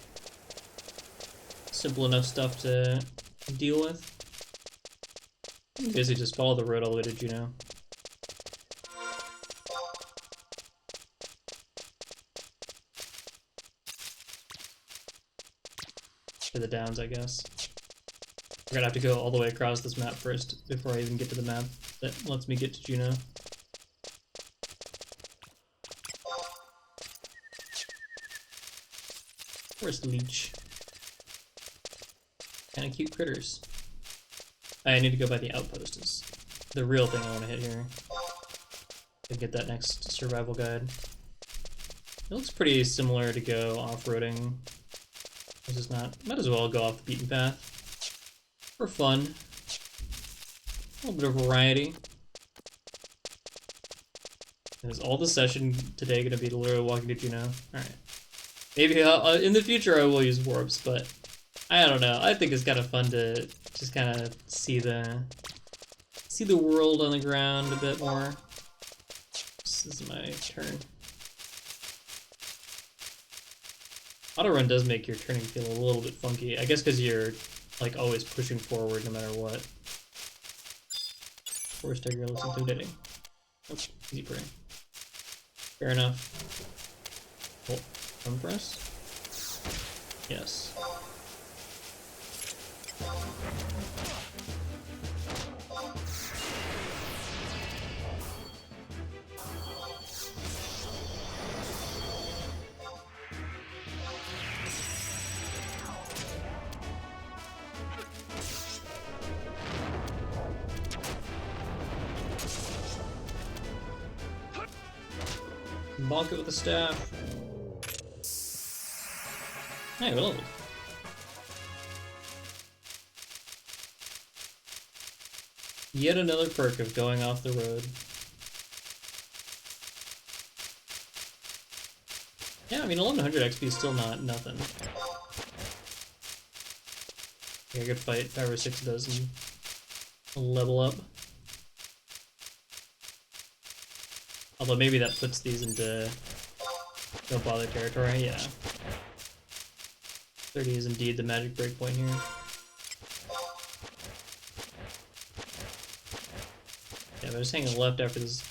simple enough stuff to deal with. Basically just follow the road all the way to Juneau. To the downs, I guess. We're gonna have to go all the way across this map first before I even get to the map that lets me get to Juneau. Where's Leech? Kinda cute critters. I need to go by the outpost is the real thing I want to hit here. To get that next survival guide. It looks pretty similar to go off-roading. It's just not... Might as well go off the beaten path. For fun. A little bit of variety. Is all the session today going to be literally walking to Juneau? Alright. Maybe in the future I will use warps, but I don't know. I think it's kind of fun to just kind of see the world on the ground a bit more. This is my turn. Autorun does make your turning feel a little bit funky. I guess because you're like always pushing forward no matter what. Forest Tiger looks intimidating. Oh, easy prey. Fair enough. Oh, come for us? Yes. Bonk it with the staff. Hey, we're leveled. Yet another perk of going off the road. Yeah, I mean 1100 XP is still not nothing. Yeah, good fight. 5 or 6 dozen. Level up. Although maybe that puts these into no bother territory, yeah. 30 is indeed the magic breakpoint here. Yeah, if I just hang left after this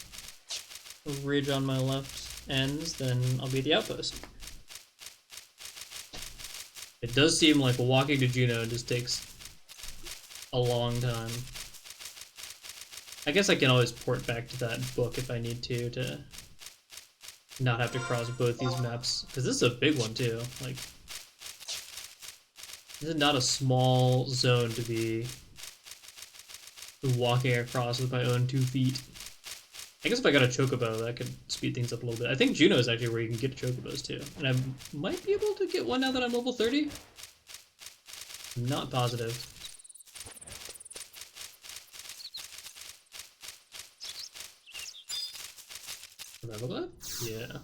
ridge on my left ends, then I'll be at the outpost. It does seem like walking to Juneau just takes a long time. I guess I can always port back to that book if I need to not have to cross both these maps. Because this is a big one too. Like, this is not a small zone to be walking across with my own 2 feet. I guess if I got a chocobo, that could speed things up a little bit. I think Juneau is actually where you can get chocobos too. And I might be able to get one now that I'm level 30. I'm not positive. Level up? Yeah.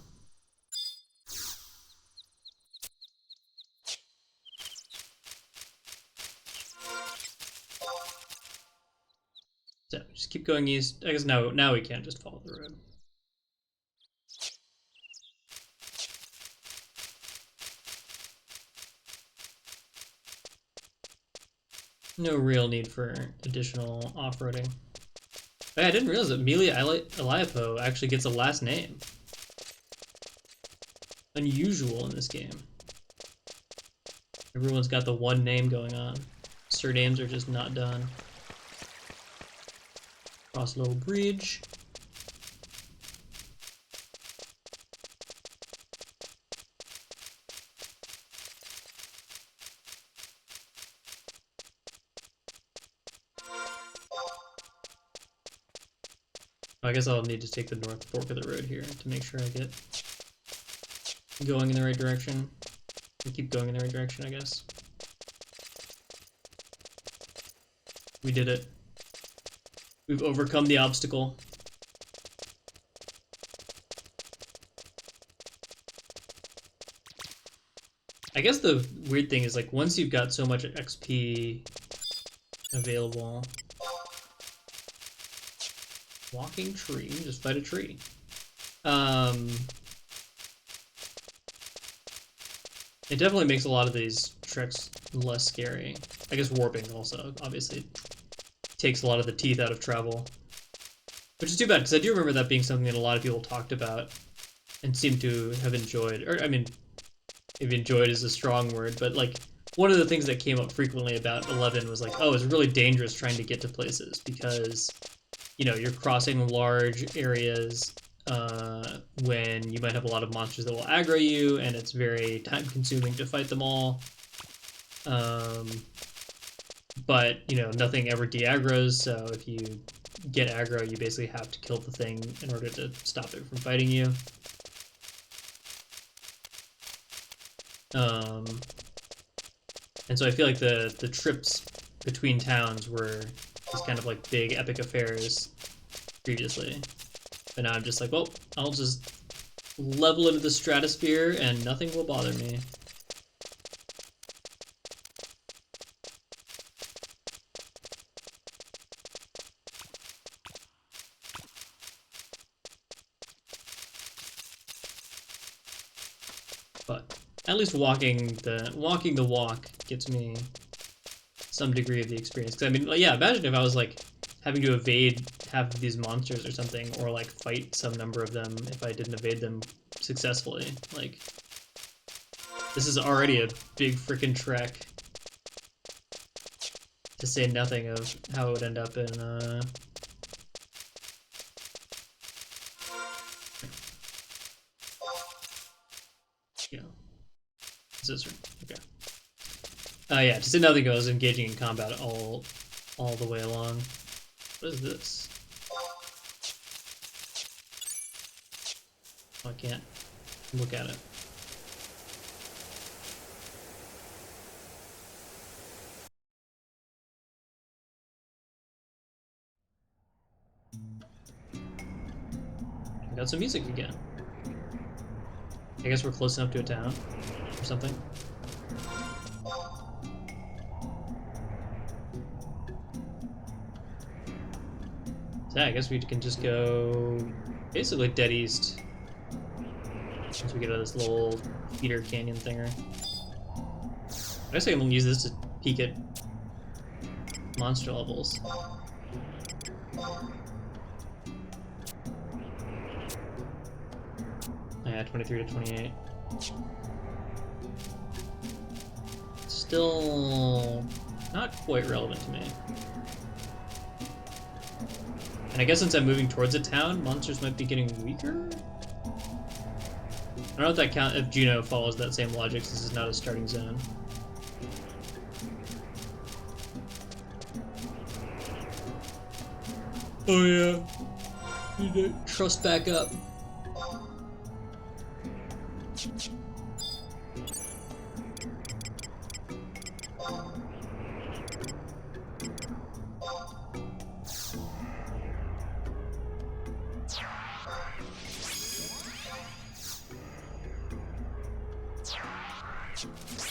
So, just keep going east. I guess now we can't just follow the road. No real need for additional off-roading. Hey, I didn't realize that Amelia Eliapo actually gets a last name. Unusual in this game. Everyone's got the one name going on. Surnames are just not done. Cross a little bridge. I guess I'll need to take the north fork of the road here to make sure I get going in the right direction. I keep going in the right direction, I guess. We did it. We've overcome the obstacle. I guess the weird thing is, like, once you've got so much XP available... Walking tree, just fight a tree. It definitely makes a lot of these tricks less scary. I guess warping also, obviously, takes a lot of the teeth out of travel. Which is too bad, because I do remember that being something that a lot of people talked about and seemed to have enjoyed. Or, I mean, maybe enjoyed is a strong word, but, like, one of the things that came up frequently about 11 was like, oh, it's really dangerous trying to get to places because, you know, you're crossing large areas when you might have a lot of monsters that will aggro you, and it's very time-consuming to fight them all. But, you know, nothing ever de-aggroes, so if you get aggro, you basically have to kill the thing in order to stop it from fighting you. And so I feel like the trips between towns were these kind of like big epic affairs previously. But now I'm just like, well, I'll just level into the stratosphere and nothing will bother me. But at least walking the walk gets me some degree of the experience. Because I mean, yeah, imagine if I was like having to evade half of these monsters or something, or like fight some number of them if I didn't evade them successfully. Like, this is already a big frickin' trek. To say nothing of how it would end up in yeah. Scissor. Okay. Yeah, to say nothing of, I was engaging in combat all the way along. What is this? Oh, I can't look at it. I got some music again. I guess we're close enough to a town or something. So yeah, I guess we can just go basically dead east once we get out of this little feeder canyon thinger. I guess I can use this to peek at monster levels. Yeah, 23 to 28. Still not quite relevant to me. And I guess since I'm moving towards a town, monsters might be getting weaker? I don't know if that if Juneau follows that same logic, since this is not a starting zone. Oh yeah. Need to trust back up.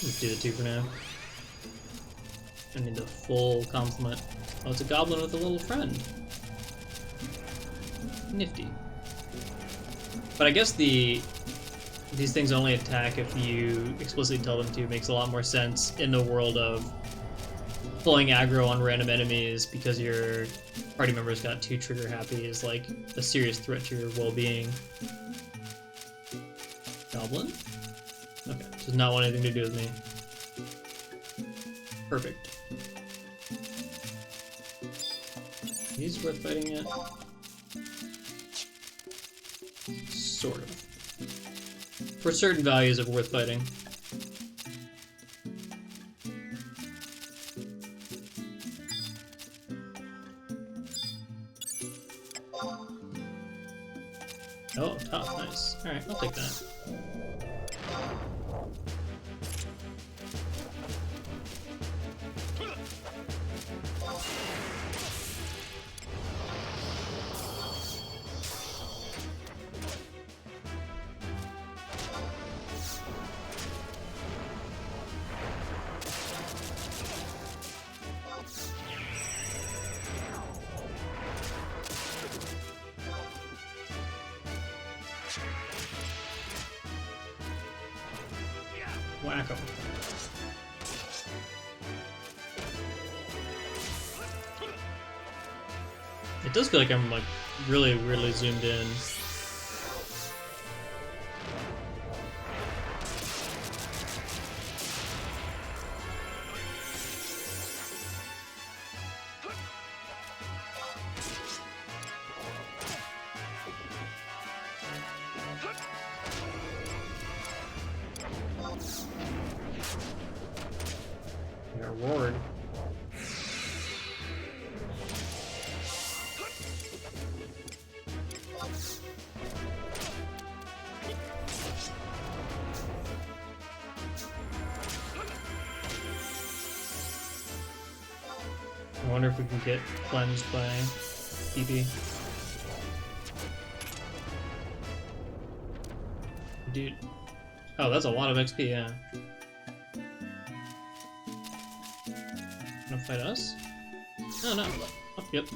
Let's do the two for now. I need the full complement. Oh, it's a goblin with a little friend. Nifty. But I guess these things only attack if you explicitly tell them to. Makes a lot more sense in the world of pulling aggro on random enemies because your party members got too trigger happy is like a serious threat to your well-being. Goblin? Okay, does not want anything to do with me. Perfect. He's worth fighting yet? Sort of. For certain values of worth fighting. Oh, top, nice. Alright, I'll take that. Whack 'em. It does feel like I'm like really weirdly zoomed in. Got roared. I wonder if we can get cleansed by PP. Dude. Oh, that's a lot of XP, yeah. Gonna fight us? Oh no. Oh, yep.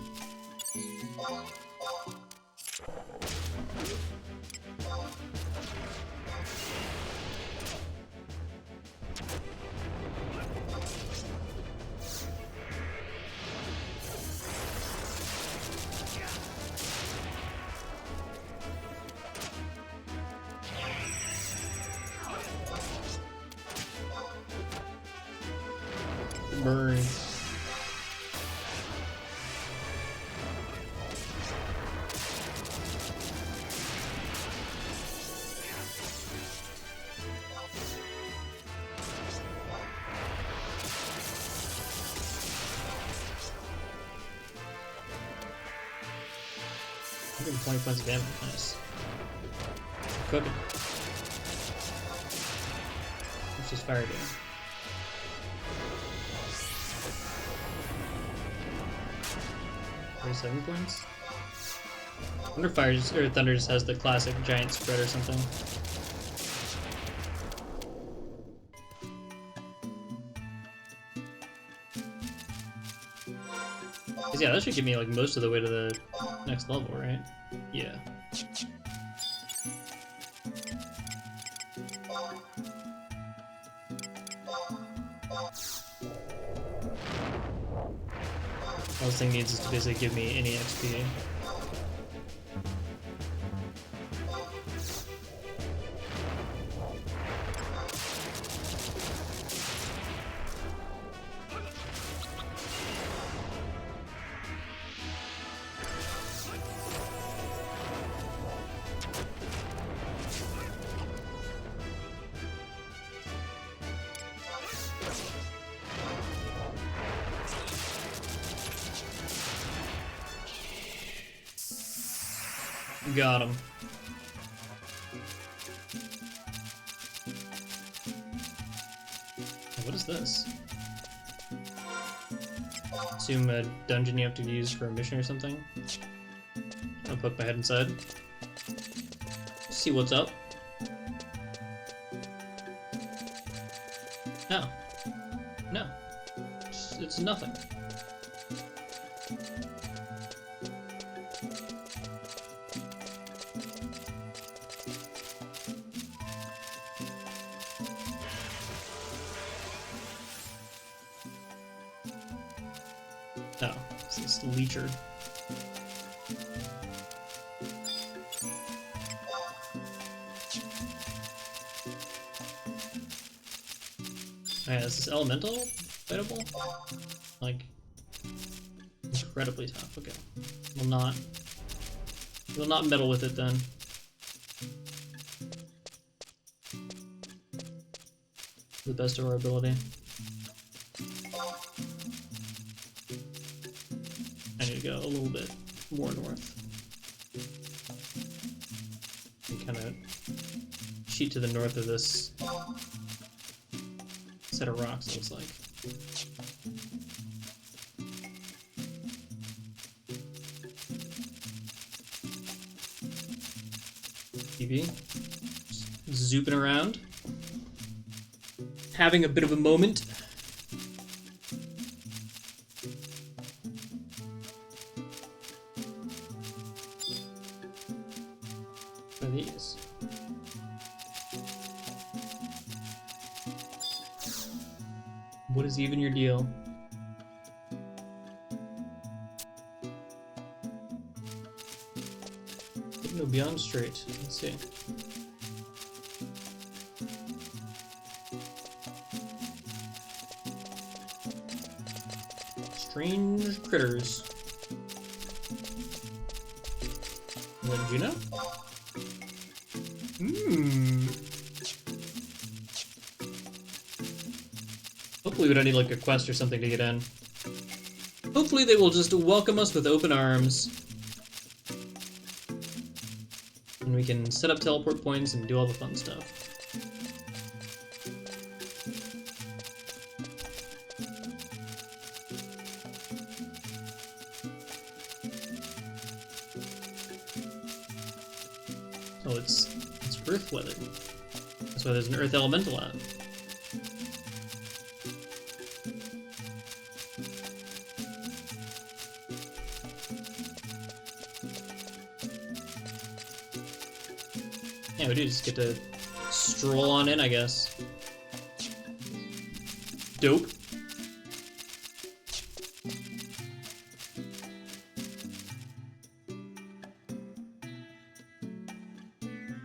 Burn. I'm getting 20 points of damage. Nice. Cooking. Let's just fire again. Seven points. I wonder if Fire or Thunder just has the classic giant spread or something. Cause yeah, that should get me like most of the way to the next level, right? Yeah. All this thing needs is to basically give me any XP. Got him. What is this? Assume a dungeon you have to use for a mission or something. I'll poke my head inside. See what's up. No. No. It's nothing. Oh, it's this leecher. Alright, is this elemental fightable? Like, incredibly tough. Okay. We'll not meddle with it then. To the best of our ability. I need to go a little bit more north. And kind of cheat to the north of this set of rocks, it looks like. TV. Just zooping around. Having a bit of a moment. What are these? What is even your deal? No, beyond straight. Let's see. Strange critters. Is that Juneau? Hopefully we don't need like a quest or something to get in. Hopefully they will just welcome us with open arms. And we can set up teleport points and do all the fun stuff. Oh, it's earth weather. That's why there's an earth elemental out. Yeah, we do just get to stroll on in, I guess. Dope.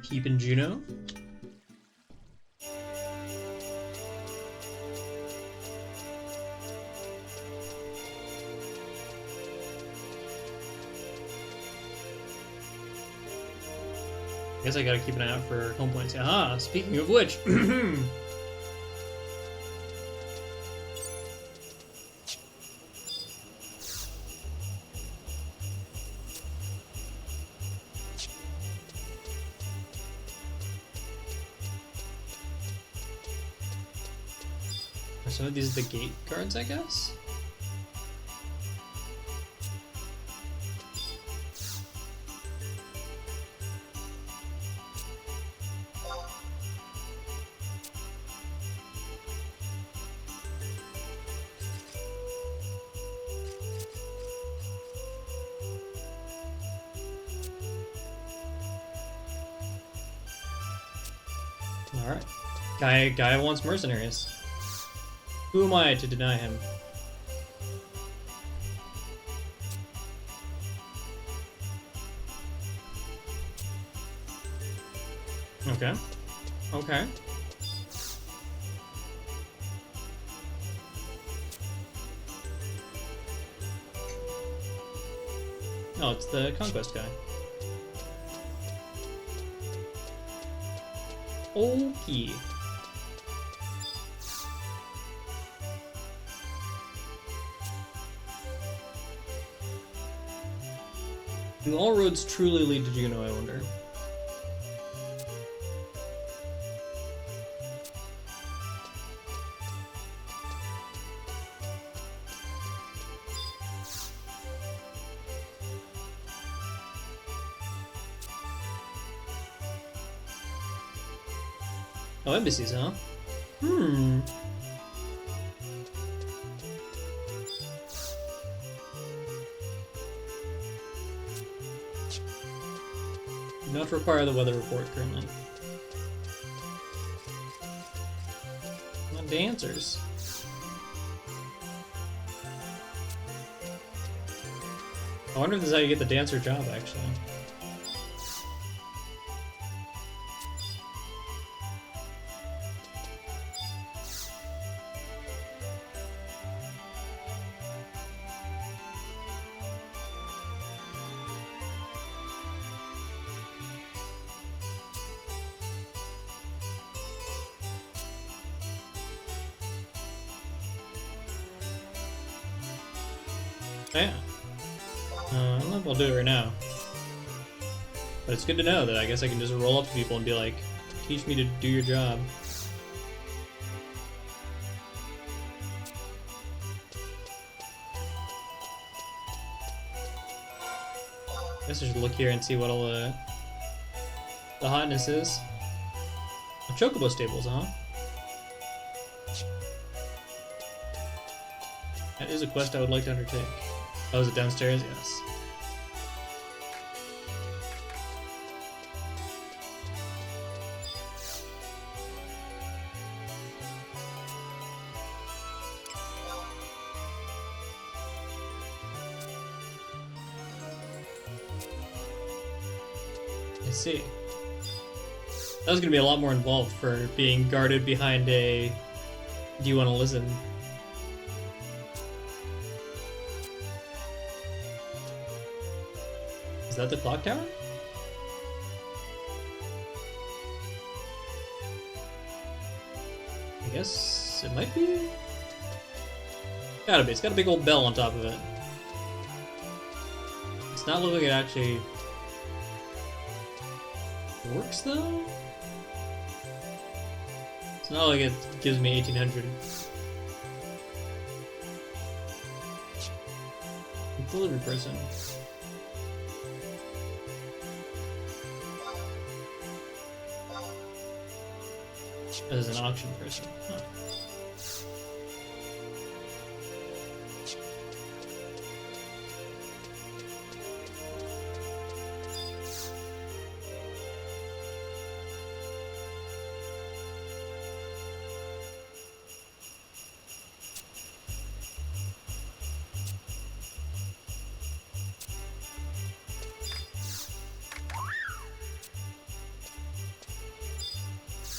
Peepin' Juneau. I guess I gotta keep an eye out for home points. Aha! Speaking of which, are some of these the gate guards, I guess? Alright. Guy wants mercenaries. Who am I to deny him? Okay. Okay. Oh, it's the conquest guy. Okay. Do all roads truly lead to Juneau, I wonder? Oh, embassies, huh? Hmm. Do not require the weather report currently. Not the answers. I wonder if this is how you get the dancer job, actually. Oh, yeah. I don't know if I'll do it right now. But it's good to know that I guess I can just roll up to people and be like, teach me to do your job. I guess I should look here and see what all the hotness is. Oh, Chocobo stables, huh? That is a quest I would like to undertake. Oh, is it downstairs? Yes. I see. That was going to be a lot more involved for being guarded behind a... Do you want to listen? Is that the clock tower? I guess it might be? Gotta be. It's got a big old bell on top of it. It's not looking like it actually works, though? It's not like it gives me 1800. Delivery person. As an auction person. Huh.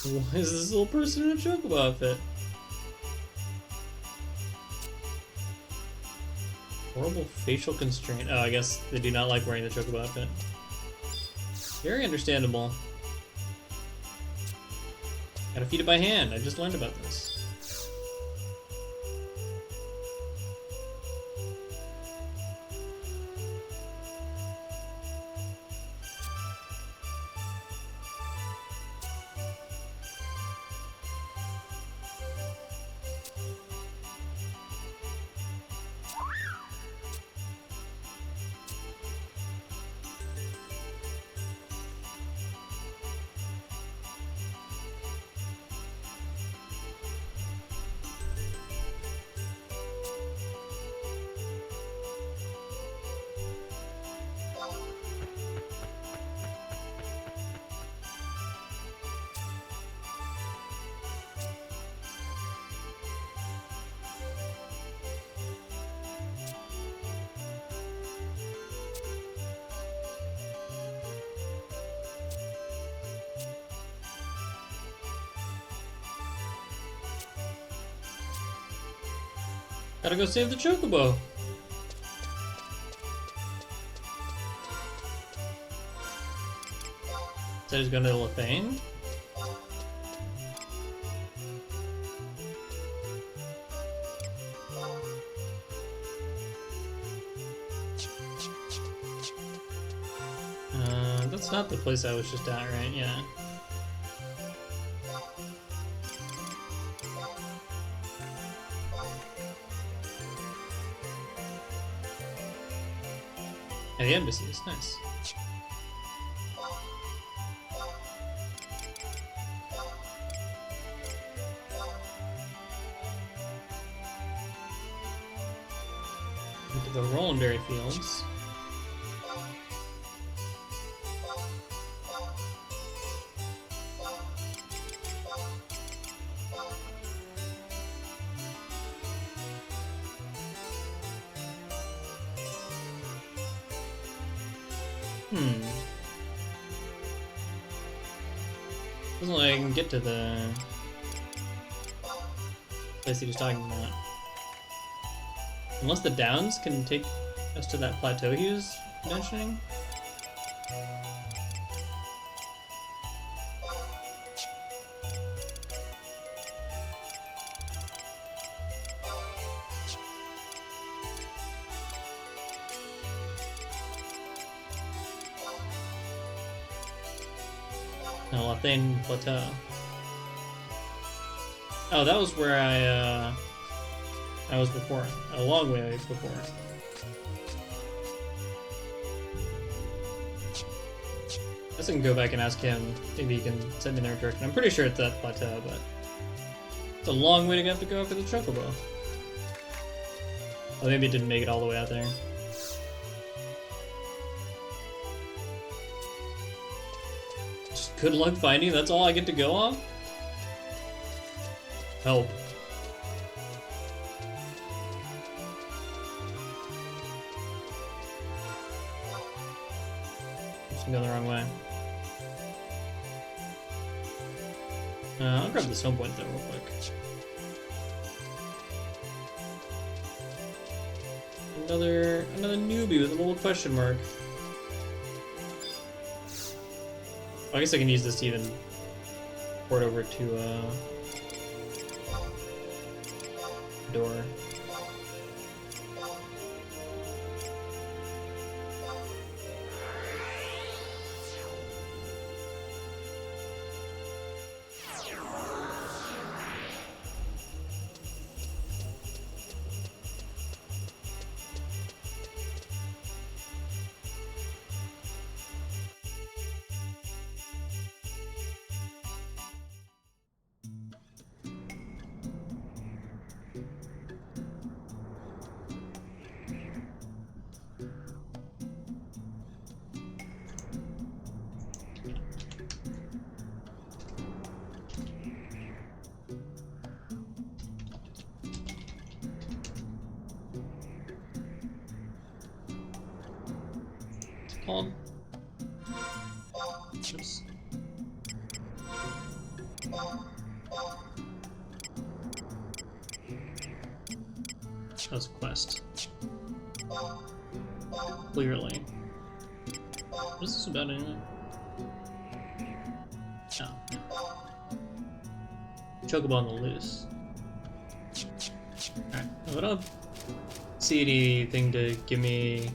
Why is this little person in a chocobo outfit? Horrible facial constraint. Oh, I guess they do not like wearing the chocobo outfit. Very understandable. Gotta feed it by hand. I just learned about this. Gotta go save the chocobo. Said he's going to Lethane. That's not the place I was just at, right? Yeah. And the embassy is nice. Into the Rollenberry Fields. Hmm. Doesn't look like I can get to the place he was talking about. Unless the downs can take us to that plateau he was mentioning. No, Lathane Plateau. Oh, that was where I was before. A long way before. I guess I can go back and ask him. Maybe he can send me in their direction. I'm pretty sure it's that plateau, but it's a long way to have to go for the chocobo. Oh, maybe it didn't make it all the way out there. Just good luck finding. That's all I get to go on. Help. Just going the wrong way. I'll grab the stone point though, real quick. Another newbie with a little question mark. I guess I can use this to even port over to door. Called. Oops. That's a quest. Clearly. What is this about anyway? Oh. Chocobo on the loose. Alright, what up? See anything to give me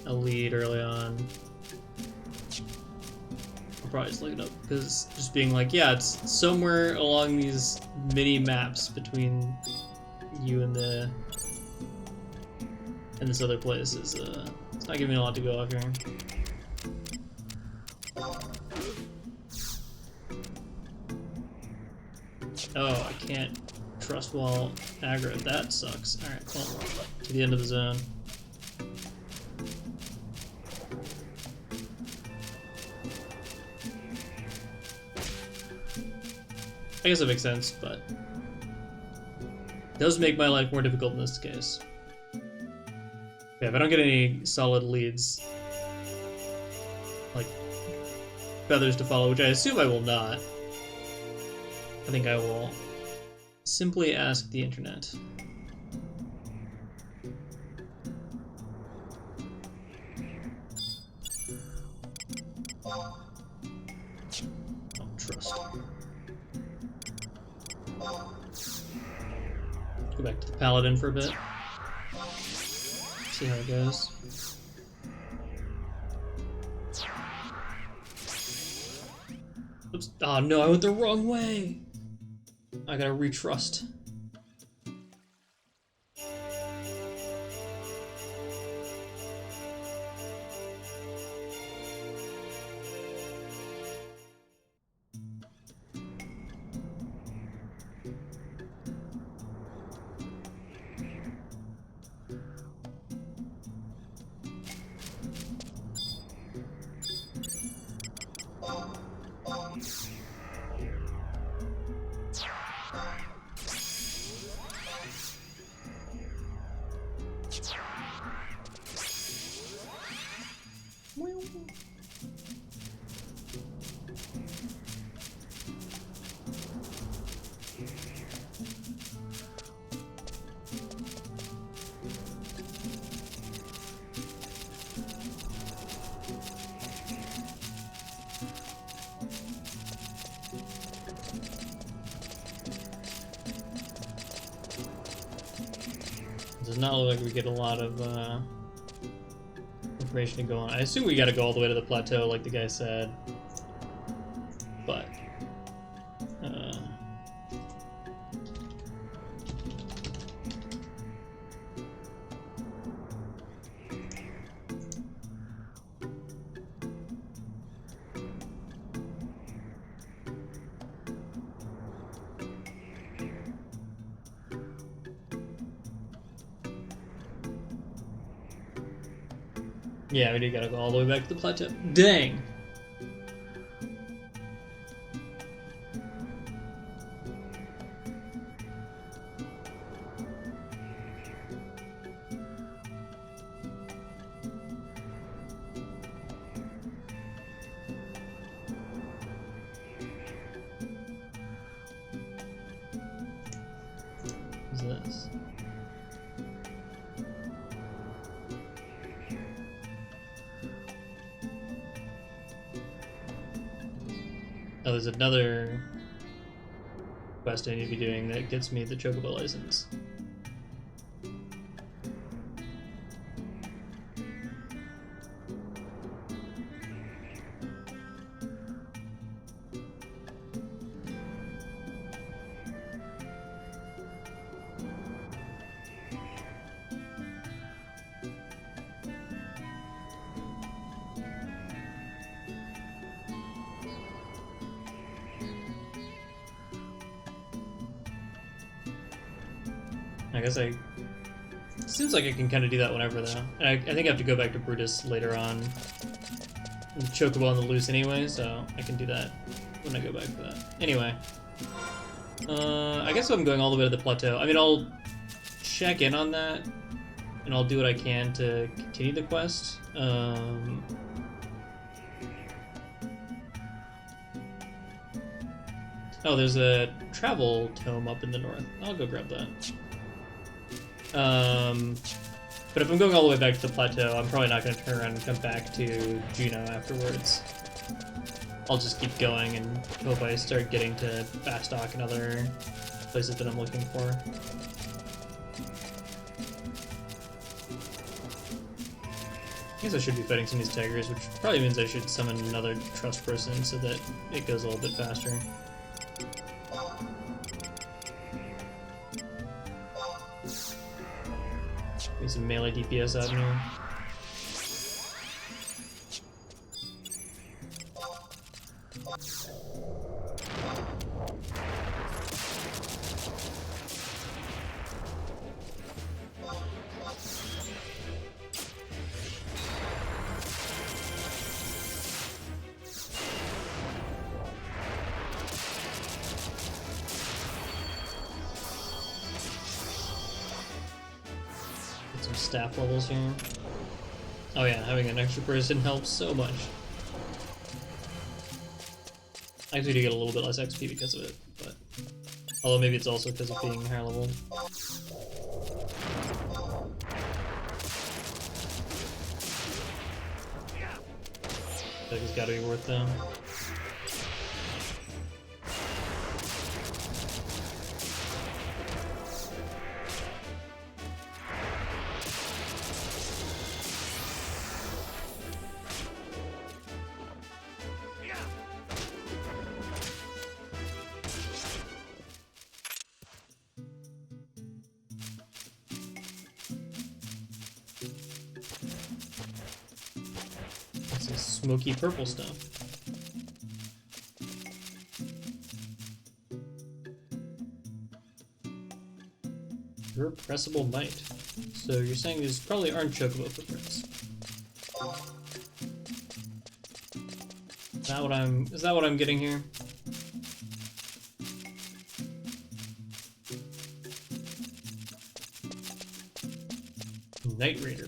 a lead early on. I'll probably just look it up, because just being like, yeah, it's somewhere along these mini maps between you and this other place is it's not giving me a lot to go off here. Oh, I can't trust while aggro. That sucks. Alright, well, to the end of the zone. I guess that makes sense, but it does make my life more difficult in this case. Yeah, if I don't get any solid leads, like feathers to follow, which I assume I will not, I think I will simply ask the internet. Don't trust. Go back to the paladin for a bit. See how it goes. Oops. Oh no, I went the wrong way! I gotta retrust. does not look like we get a lot of information to go on. I assume we gotta go all the way to the plateau, like the guy said. But yeah, we do gotta go all the way back to the plateau. Dang! What's this? Oh, there's another quest I need to be doing that gets me the Chocobo license. I guess seems like I can kind of do that whenever, though. And I think I have to go back to Brutus later on. The Chocobo on the loose anyway, so I can do that when I go back for that. Anyway. I guess I'm going all the way to the plateau. I mean, I'll check in on that, and I'll do what I can to continue the quest. Oh, there's a travel tome up in the north. I'll go grab that. But if I'm going all the way back to the plateau, I'm probably not going to turn around and come back to Juneau afterwards. I'll just keep going and hope I start getting to Bastock and other places that I'm looking for. I guess I should be fighting some of these tigers, which probably means I should summon another trust person so that it goes a little bit faster. Get some melee DPS out here. Some staff levels here. Oh yeah, having an extra person helps so much. I actually do get a little bit less XP because of it, but although maybe it's also because of being higher level. I think it's gotta be worth them. Smoky purple stuff. Irrepressible might. So you're saying these probably aren't Chocobo footprints. Is that what I'm getting here? Night Raider.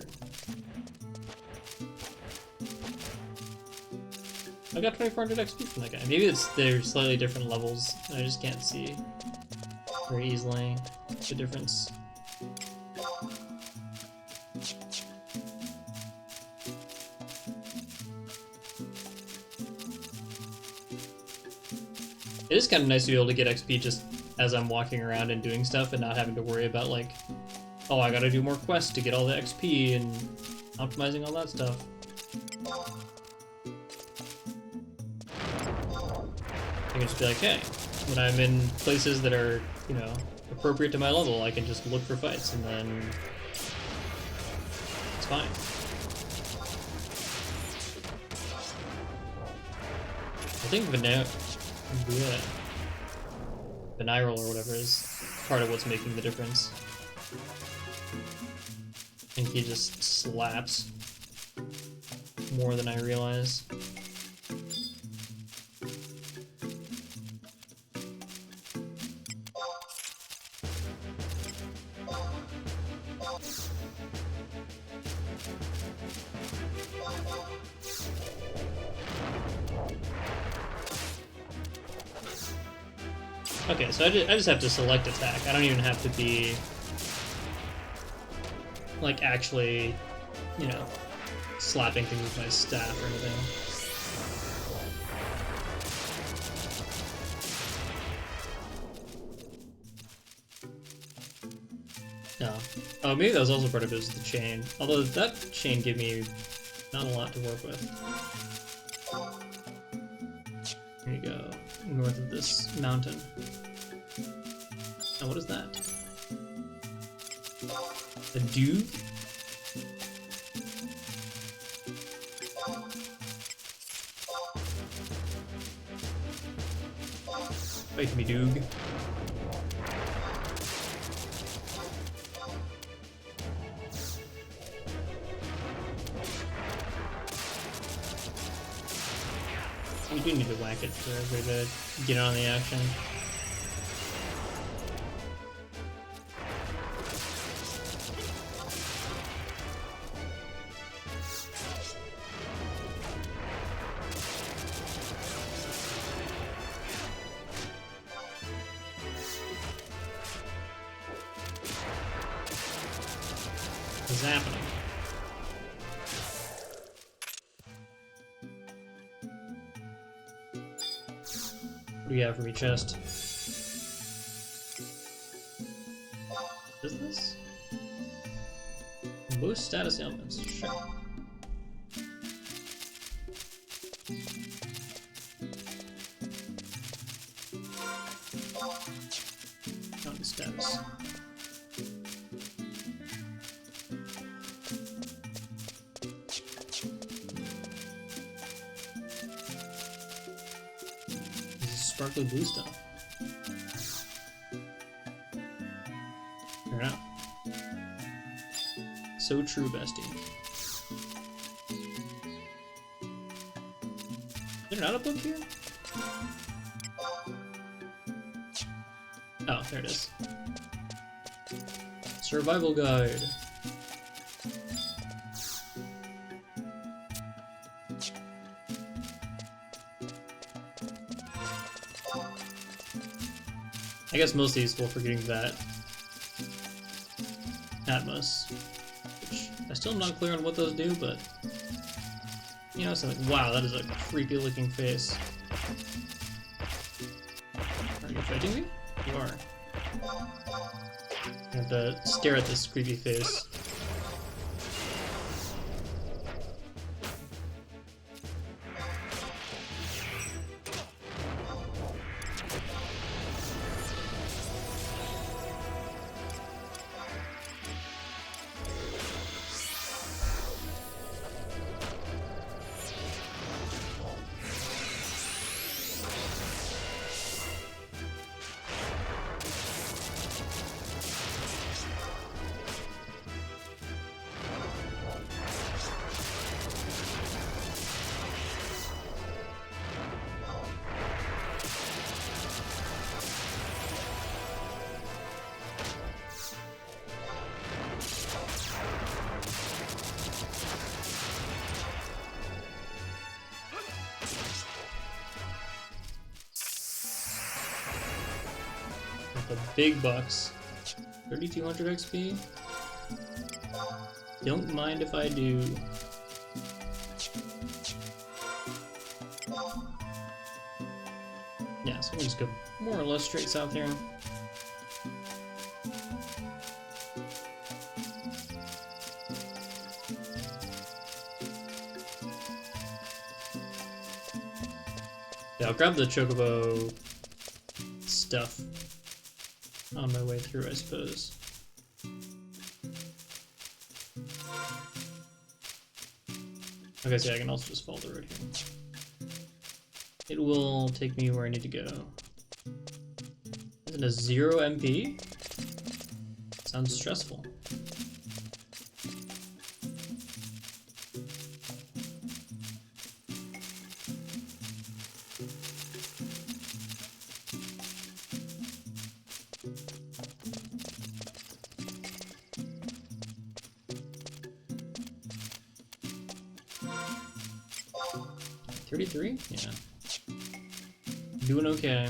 I got 2400 XP from that guy. Maybe they're slightly different levels, and I just can't see very easily the difference. It is kind of nice to be able to get XP just as I'm walking around and doing stuff and not having to worry about like oh, I gotta do more quests to get all the XP and optimizing all that stuff. I can just be like, hey, when I'm in places that are, you know, appropriate to my level, I can just look for fights, and then it's fine. I think vinyl or whatever is part of what's making the difference. I think he just slaps more than I realize. Okay, so I just have to select attack. I don't even have to be, like, actually, you know, slapping things with my staff or anything. No. Oh, maybe that was also part of it, was the chain. Although that chain gave me not a lot to work with. Here you go, north of this mountain. Oh, what is that? A dude? Fight me, Doog. We do need to whack it for everybody to get on the action. What's happening? What do you have for me, chest? What is this? Boost status ailments, sure. County status. Sparkly blue stuff. Fair enough. So true, bestie. Is there not a book here? Oh, there it is. Survival guide. I guess mostly useful for getting that Atmos, which I still am not clear on what those do, but you know, something. Wow, that is a creepy looking face. Are you fighting me? You are. I have to stare at this creepy face. The big bucks. 3200 XP? Don't mind if I do. Yeah, so we'll just go more or less straight south here. I'll grab the chocobo stuff on my way through, I suppose. Okay, so yeah, I can also just follow the road here. It will take me where I need to go. Isn't a 0 MP? Sounds stressful. Yeah. Doing okay.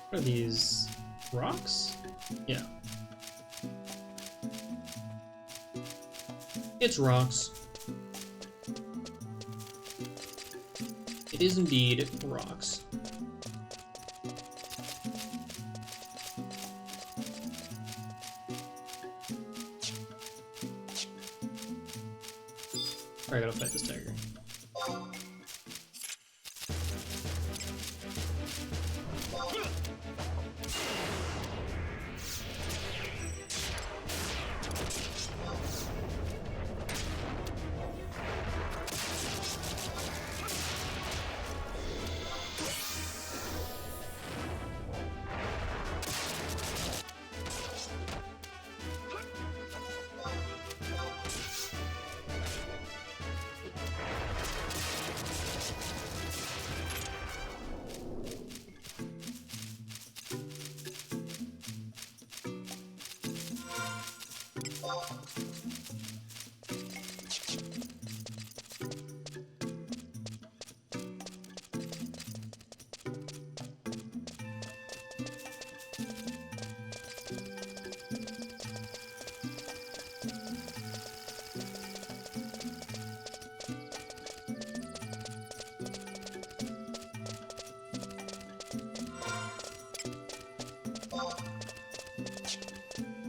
What are these? Rocks? Yeah. It's rocks. It is indeed rocks. Alright, I gotta fight this tiger.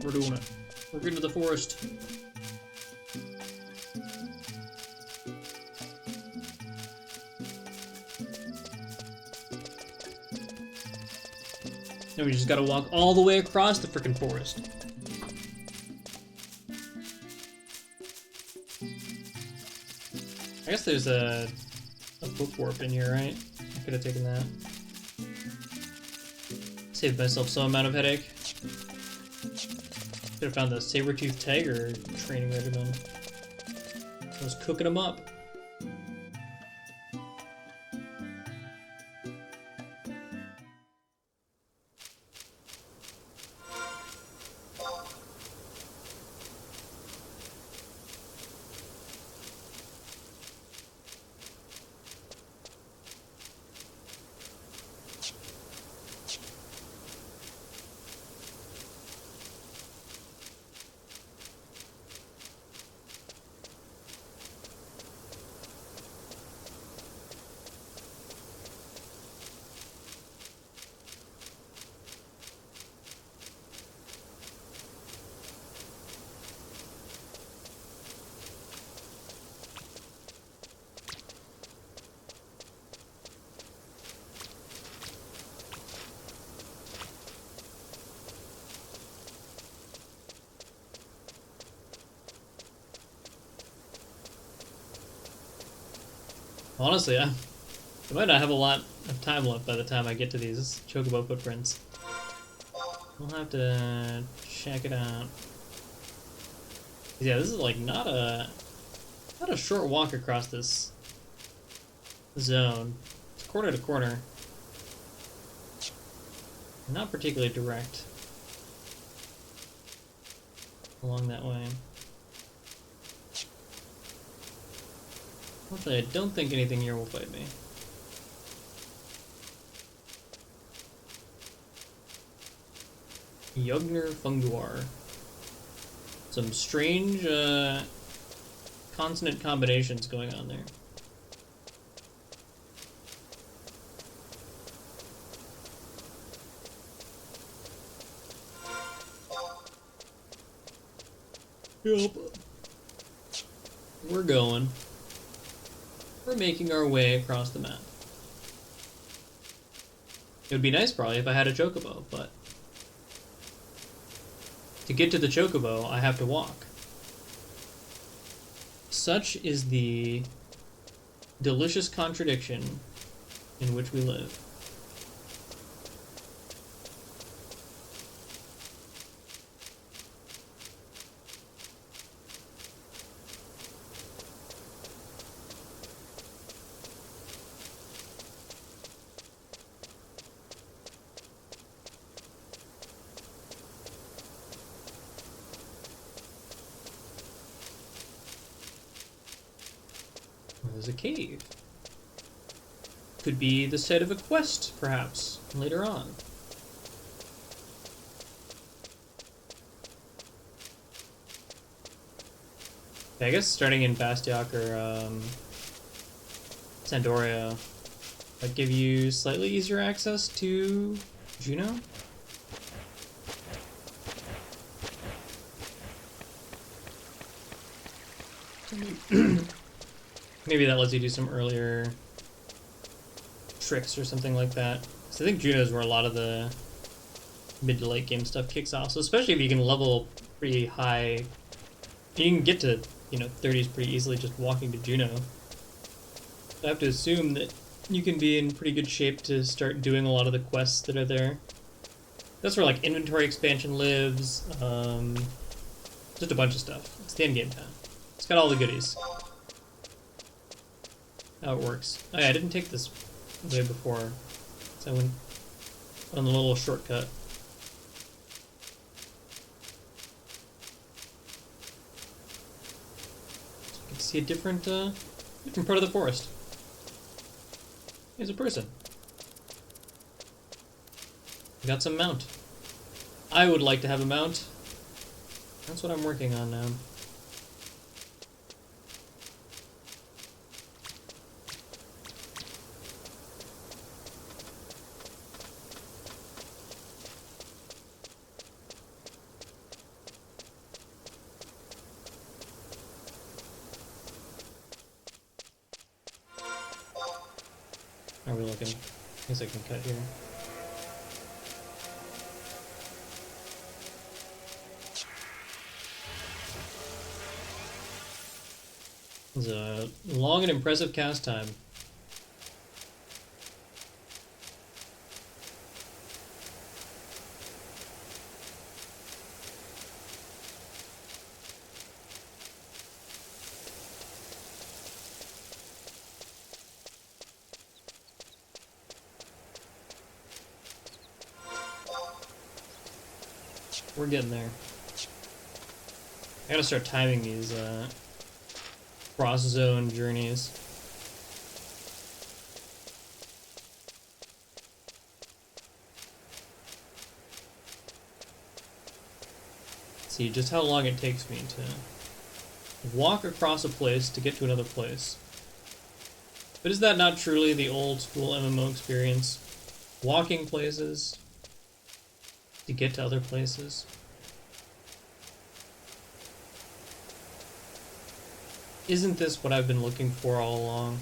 We're doing it. We're getting to the forest. And we just gotta walk all the way across the frickin' forest. I guess there's a book warp in here, right? I could have taken that. Saved myself some amount of headache. Could have found the saber-toothed tiger training regimen. I was cooking them up. Honestly, I might not have a lot of time left by the time I get to these chocobo footprints. We'll have to check it out. Yeah, this is like not a short walk across this zone. It's corner to corner. Not particularly direct along that way. Fortunately, I don't think anything here will fight me. Yugner Funguar. Some strange consonant combinations going on there. Yep. We're going. We're making our way across the map. It would be nice probably if I had a chocobo, but to get to the chocobo, I have to walk. Such is the delicious contradiction in which we live. There's a cave. Could be the site of a quest, perhaps, later on. I guess starting in Bastiak or Sandoria might give you slightly easier access to Juneau. Maybe that lets you do some earlier tricks or something like that. So I think Juneau's where a lot of the mid to late game stuff kicks off. So especially if you can level pretty high, you can get to 30s pretty easily just walking to Juneau. I have to assume that you can be in pretty good shape to start doing a lot of the quests that are there. That's where like inventory expansion lives, just a bunch of stuff. It's the end game town. It's got all the goodies. How it works. Oh yeah, I didn't take this way before, so I went on the little shortcut. So you can see a different part of the forest. Here's a person. We got some mount. I would like to have a mount. That's what I'm working on now. How are we looking? I guess I can cut here. It was a long and impressive cast time. We're getting there. I gotta start timing these cross-zone journeys. See just how long it takes me to walk across a place to get to another place. But is that not truly the old school MMO experience? Walking places to get to other places. Isn't this what I've been looking for all along?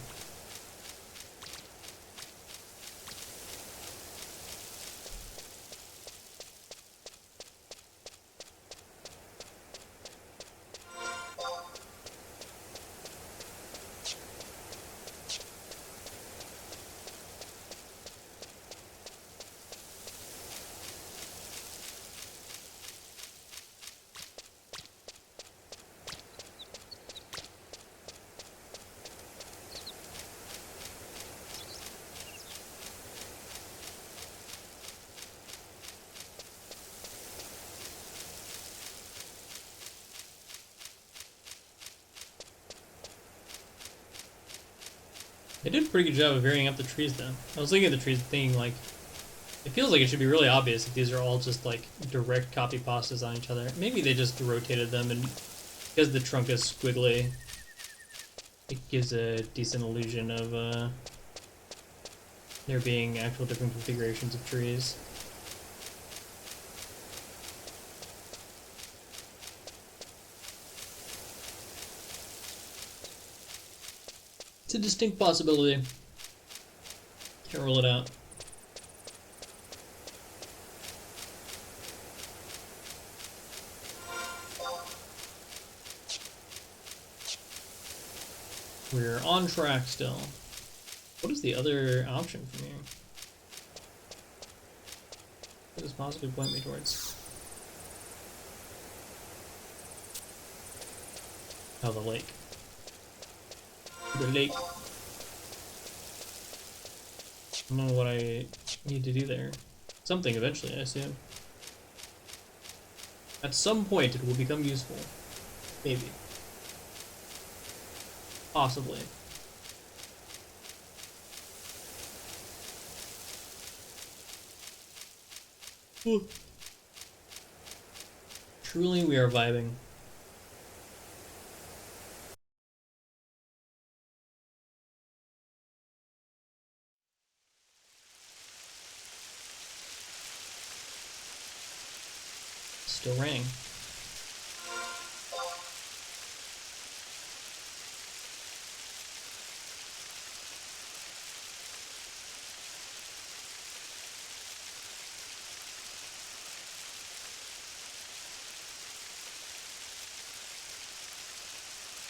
They did a pretty good job of varying up the trees, though. I was looking at the trees thinking, like, it feels like it should be really obvious if these are all just, like, direct copy pastas on each other. Maybe they just rotated them, and because the trunk is squiggly, it gives a decent illusion of, there being actual different configurations of trees. It's a distinct possibility. Can't rule it out. We're on track still. What is the other option from here? What does this possibly point me towards? Oh, the lake. The lake. I don't know what I need to do there. Something eventually, I assume. At some point it will become useful. Maybe. Possibly. Ooh. Truly, we are vibing. Still raining.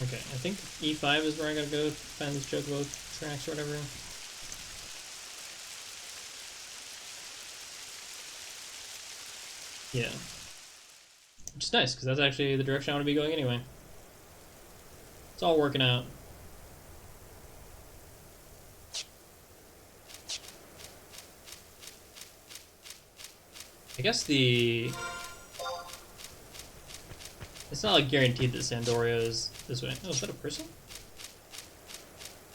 Okay, I think E5 is where I gotta go find this Chocobo tracks or whatever. Yeah. Which is nice, because that's actually the direction I want to be going anyway. It's all working out. I guess the... It's not like guaranteed that Sandoria is this way. Oh, is that a person?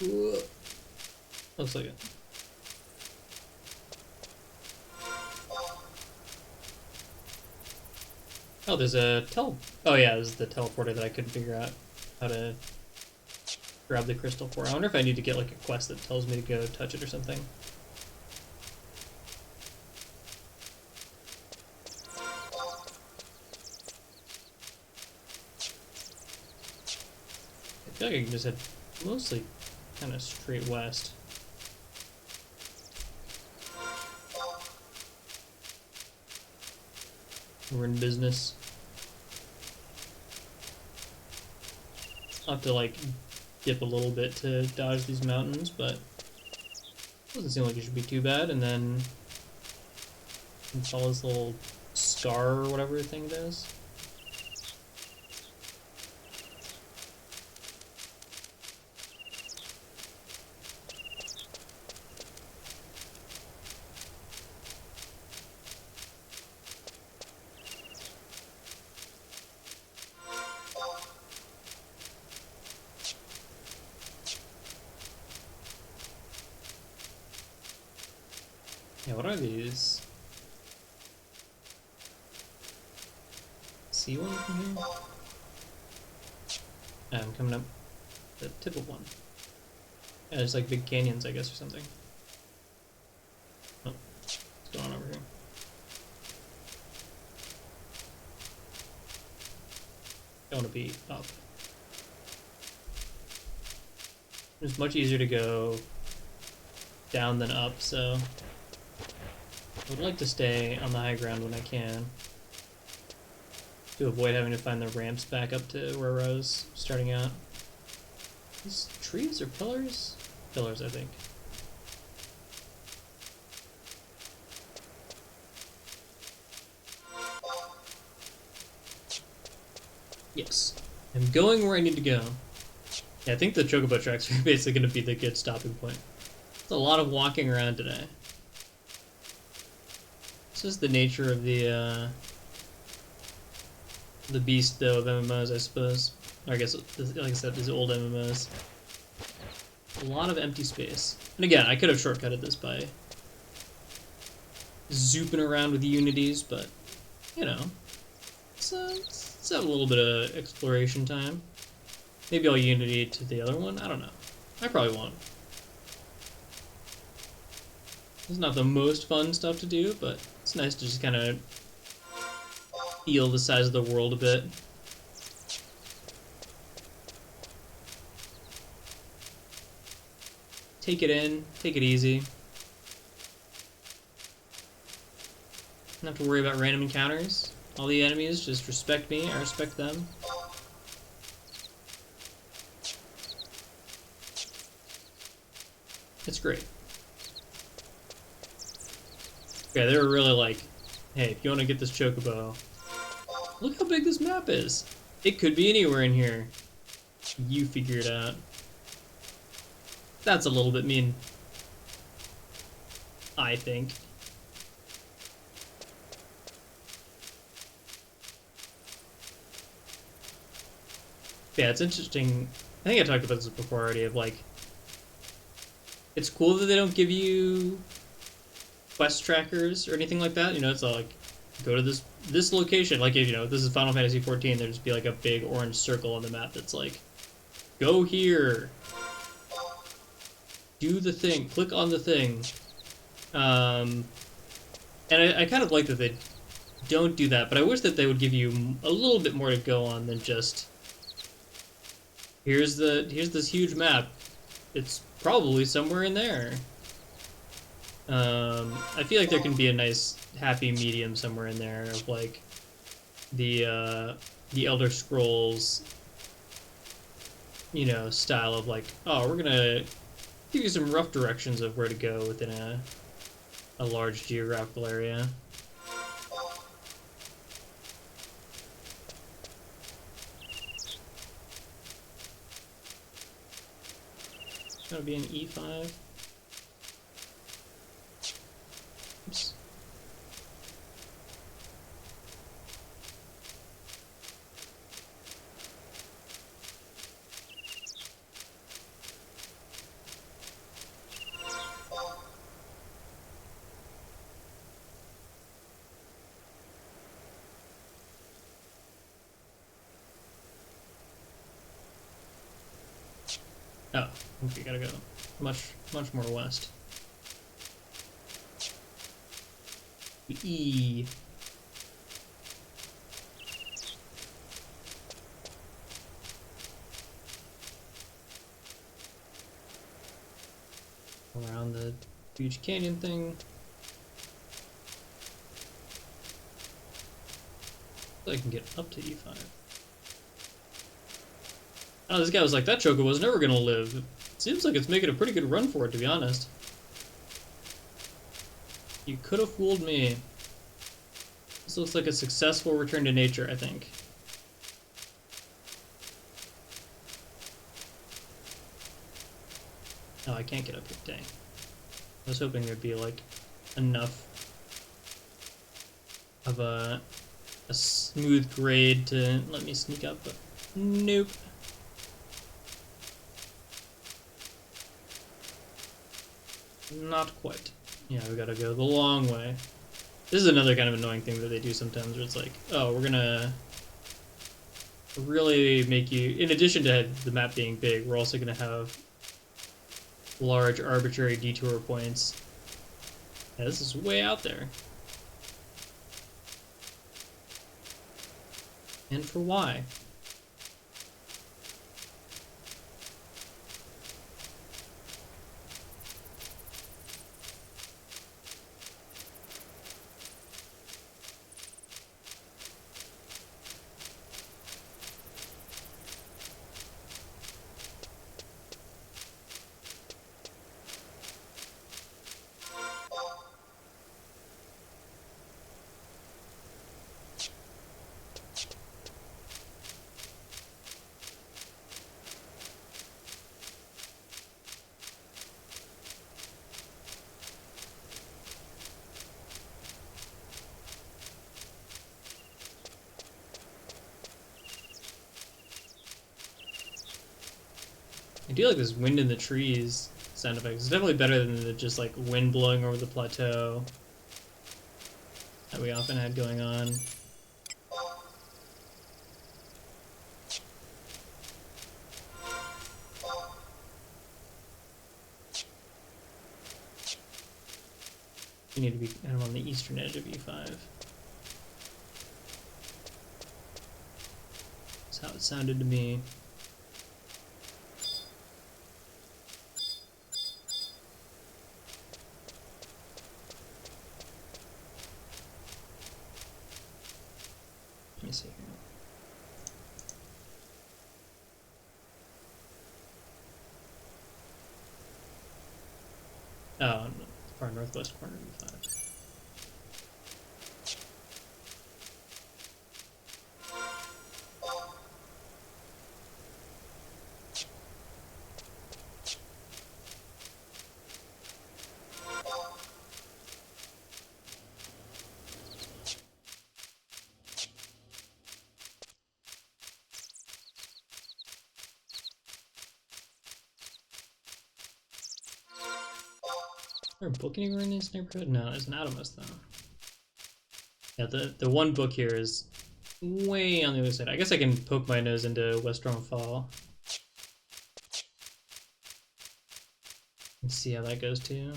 Ooh. Looks like it. Oh, there's a Oh yeah, this is the teleporter that I couldn't figure out how to grab the crystal for. I wonder if I need to get like a quest that tells me to go touch it or something. I feel like I can just head mostly kind of straight west. We're in business. I'll have to like dip a little bit to dodge these mountains, but it doesn't seem like it should be too bad. And then follow this little scar or whatever thing it is. Yeah, what are these? See one from here? I'm coming up the tip of one. Yeah, there's like big canyons, I guess, or something. Oh, what's going on over here? I want to be up. It's much easier to go down than up, so I would like to stay on the high ground when I can to avoid having to find the ramps back up to where I was starting out. These trees or pillars? Pillars, I think. Yes. I'm going where I need to go. Yeah, I think the Chocobo tracks are basically going to be the good stopping point. It's a lot of walking around today. This is the nature of the beast, though, of MMOs, I suppose. Or I guess, like I said, these old MMOs. A lot of empty space. And again, I could have shortcutted this by zooping around with unities, but, you know, let's have a little bit of exploration time. Maybe I'll unity to the other one. I don't know. I probably won't. It's not the most fun stuff to do, but it's nice to just kind of feel the size of the world a bit. take it in, take it easy. Don't have to worry about random encounters. All the enemies just respect me, I respect them. It's great. Yeah, they were really like, hey, if you want to get this chocobo, look how big this map is. It could be anywhere in here. You figure it out. That's a little bit mean, I think. Yeah, it's interesting. I think I talked about this before already, of like, it's cool that they don't give you quest trackers or anything like that. You know, it's all like, go to this location. Like, if, you know, this is Final Fantasy XIV, there'd just be like a big orange circle on the map that's like, go here. Do the thing. Click on the thing. And I kind of like that they don't do that, but I wish that they would give you a little bit more to go on than just, here's this huge map. It's probably somewhere in there. I feel like there can be a nice happy medium somewhere in there of like the Elder Scrolls, you know, style of like, oh, we're gonna give you some rough directions of where to go within a large geographical area. It's gonna be an E5. Oops. Oh, okay, gotta go much more west. E. Around the huge canyon thing. I can get up to E5. Oh, this guy was like, that choco was never gonna live. It seems like it's making a pretty good run for it, to be honest. You could have fooled me. This looks like a successful return to nature, I think. Oh, I can't get up here, dang. I was hoping there'd be, like, enough of a smooth grade to let me sneak up, but nope. Not quite. Yeah, we gotta go the long way. This is another kind of annoying thing that they do sometimes, where it's like, oh, we're gonna really make you, in addition to the map being big, we're also gonna have large arbitrary detour points. Yeah, this is way out there. And for why? I do like this wind in the trees sound effect. It's definitely better than the just like wind blowing over the plateau that we often had going on. You need to be kind of on the eastern edge of E5. That's how it sounded to me. see here. Oh, no, far northwest corner of 5. Is there a book anywhere in this neighborhood? No, there's an Adamus though. Yeah, the one book here is way on the other side. I guess I can poke my nose into West Fall and see how that goes too.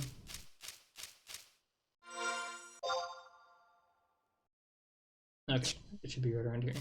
Okay, it should be right around here.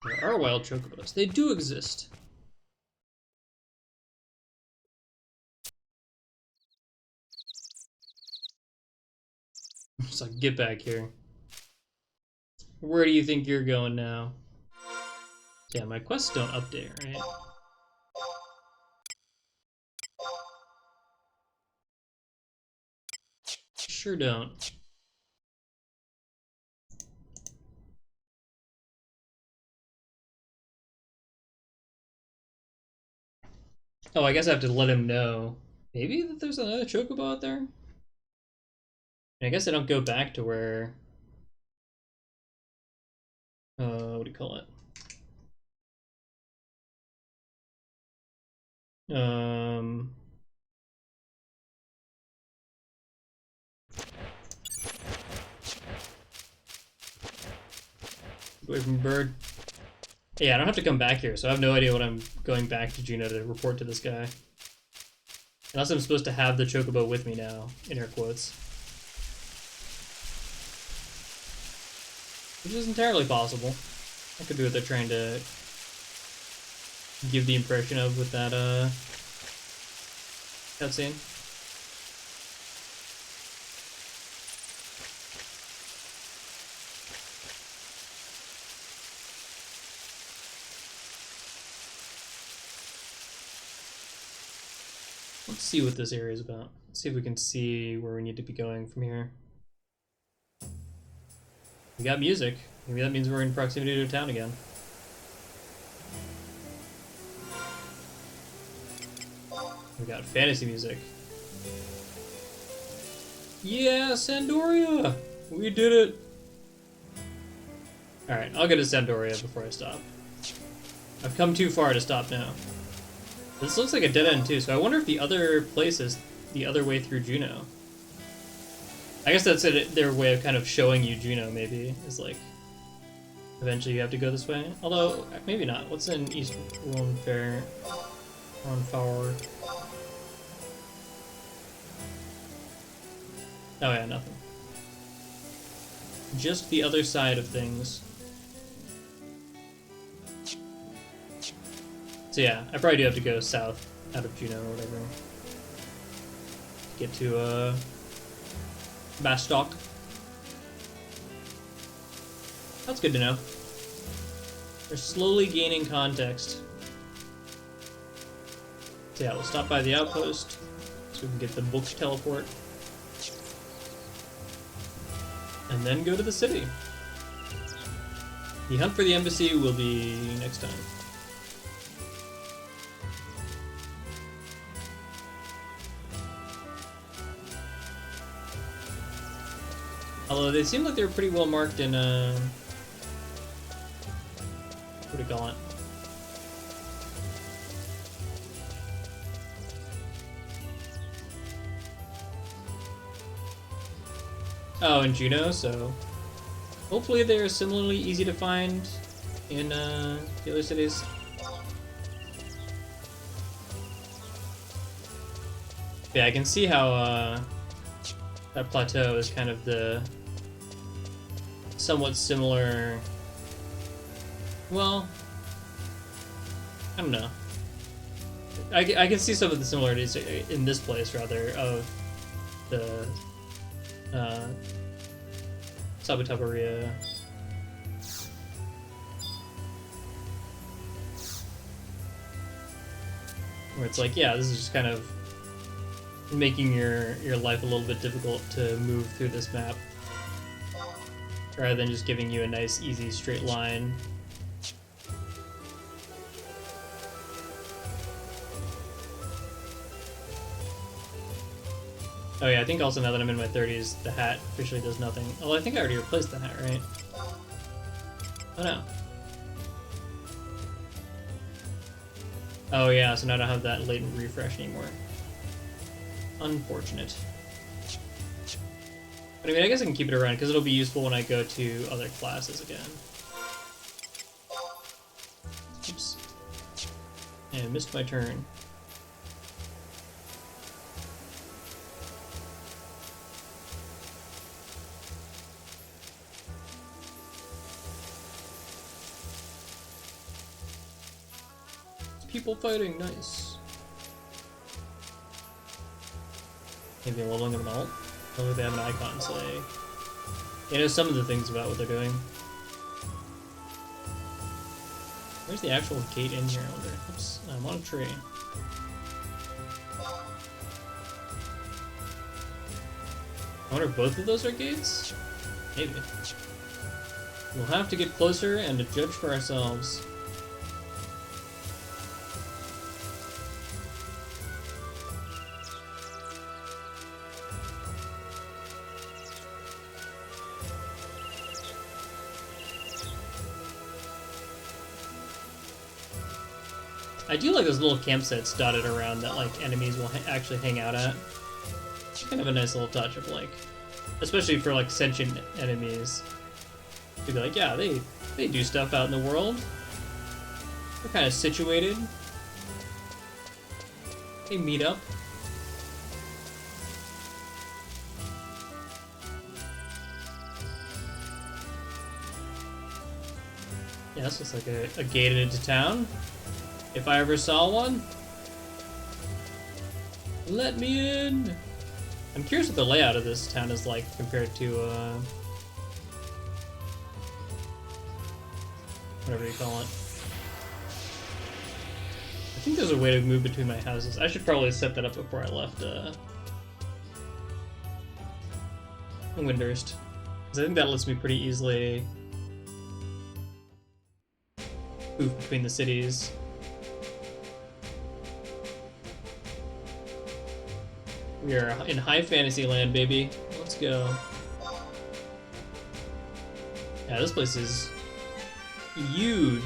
There are wild chocobos. They do exist. Just like, get back here. Where do you think you're going now? Yeah, my quests don't update, right? Sure don't. Oh, I guess I have to let him know. Maybe that there's another chocobo out there? I guess I don't go back to where... what do you call it? Away from bird. Yeah, I don't have to come back here, so I have no idea what I'm going back to Juneau to report to this guy. Unless I'm supposed to have the chocobo with me now, in air quotes. Which is entirely possible. That could be what they're trying to give the impression of with that, cutscene. Let's see what this area is about. Let's see if we can see where we need to be going from here. We got music. Maybe that means we're in proximity to a town again. We got fantasy music. Yeah, Sandoria! We did it! Alright, I'll go to Sandoria before I stop. I've come too far to stop now. This looks like a dead end too, so I wonder if the other place is the other way through Juneau. I guess that's their way of kind of showing you Juneau, maybe, is like, eventually you have to go this way. Although, maybe not. What's in East Fair? On Forward. Oh yeah, nothing. Just the other side of things. So yeah, I probably do have to go south out of Juneau or whatever. Get to, Bastock. That's good to know. They're slowly gaining context. So yeah, we'll stop by the outpost so we can get the book teleport. And then go to the city. The hunt for the embassy will be next time. Although they seem like they were pretty well marked in, what do you call it? Oh, in Juneau, so hopefully they're similarly easy to find in the other cities. Yeah, I can see how that plateau is kind of the somewhat similar. Well, I don't know. I can see some of the similarities in this place, rather, of the Sabutabaria. Where it's like, yeah, this is just kind of making your life a little bit difficult to move through this map, rather than just giving you a nice, easy, straight line. Oh yeah, I think also now that I'm in my 30s, the hat officially does nothing. Although I think I already replaced the hat, right? Oh no. Oh yeah, so now I don't have that latent refresh anymore. Unfortunate. But I mean, I guess I can keep it around because it'll be useful when I go to other classes again. Oops. And I missed my turn. People fighting, nice. Maybe leveling them out. Hopefully they have an icon say. They know some of the things about what they're doing. Where's the actual gate in here, I wonder? Oops, I'm on a tree. I wonder if both of those are gates? Maybe. We'll have to get closer and to judge for ourselves. I do like those little campsites dotted around that like enemies will actually hang out at. It's kind of a nice little touch of like, especially for like sentient enemies, to be like, yeah, they do stuff out in the world. They're kind of situated. They meet up. Yeah, that's just like a gate into town. If I ever saw one, let me in. I'm curious what the layout of this town is like compared to whatever you call it. I think there's a way to move between my houses. I should probably set that up before I left Windhurst, because I think that lets me pretty easily move between the cities. We are in high fantasy land, baby. Let's go. Yeah, this place is huge.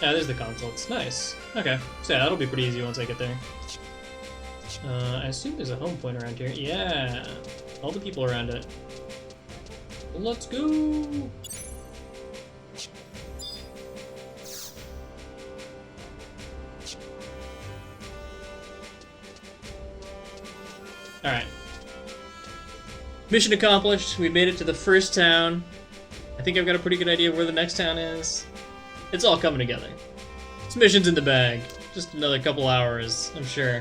Yeah, there's the console. It's nice. Okay, so yeah, that'll be pretty easy once I get there. I assume there's a home point around here. Yeah, all the people around it. Let's go! Alright. Mission accomplished. We made it to the first town. I think I've got a pretty good idea of where the next town is. It's all coming together. This mission's in the bag. Just another couple hours, I'm sure.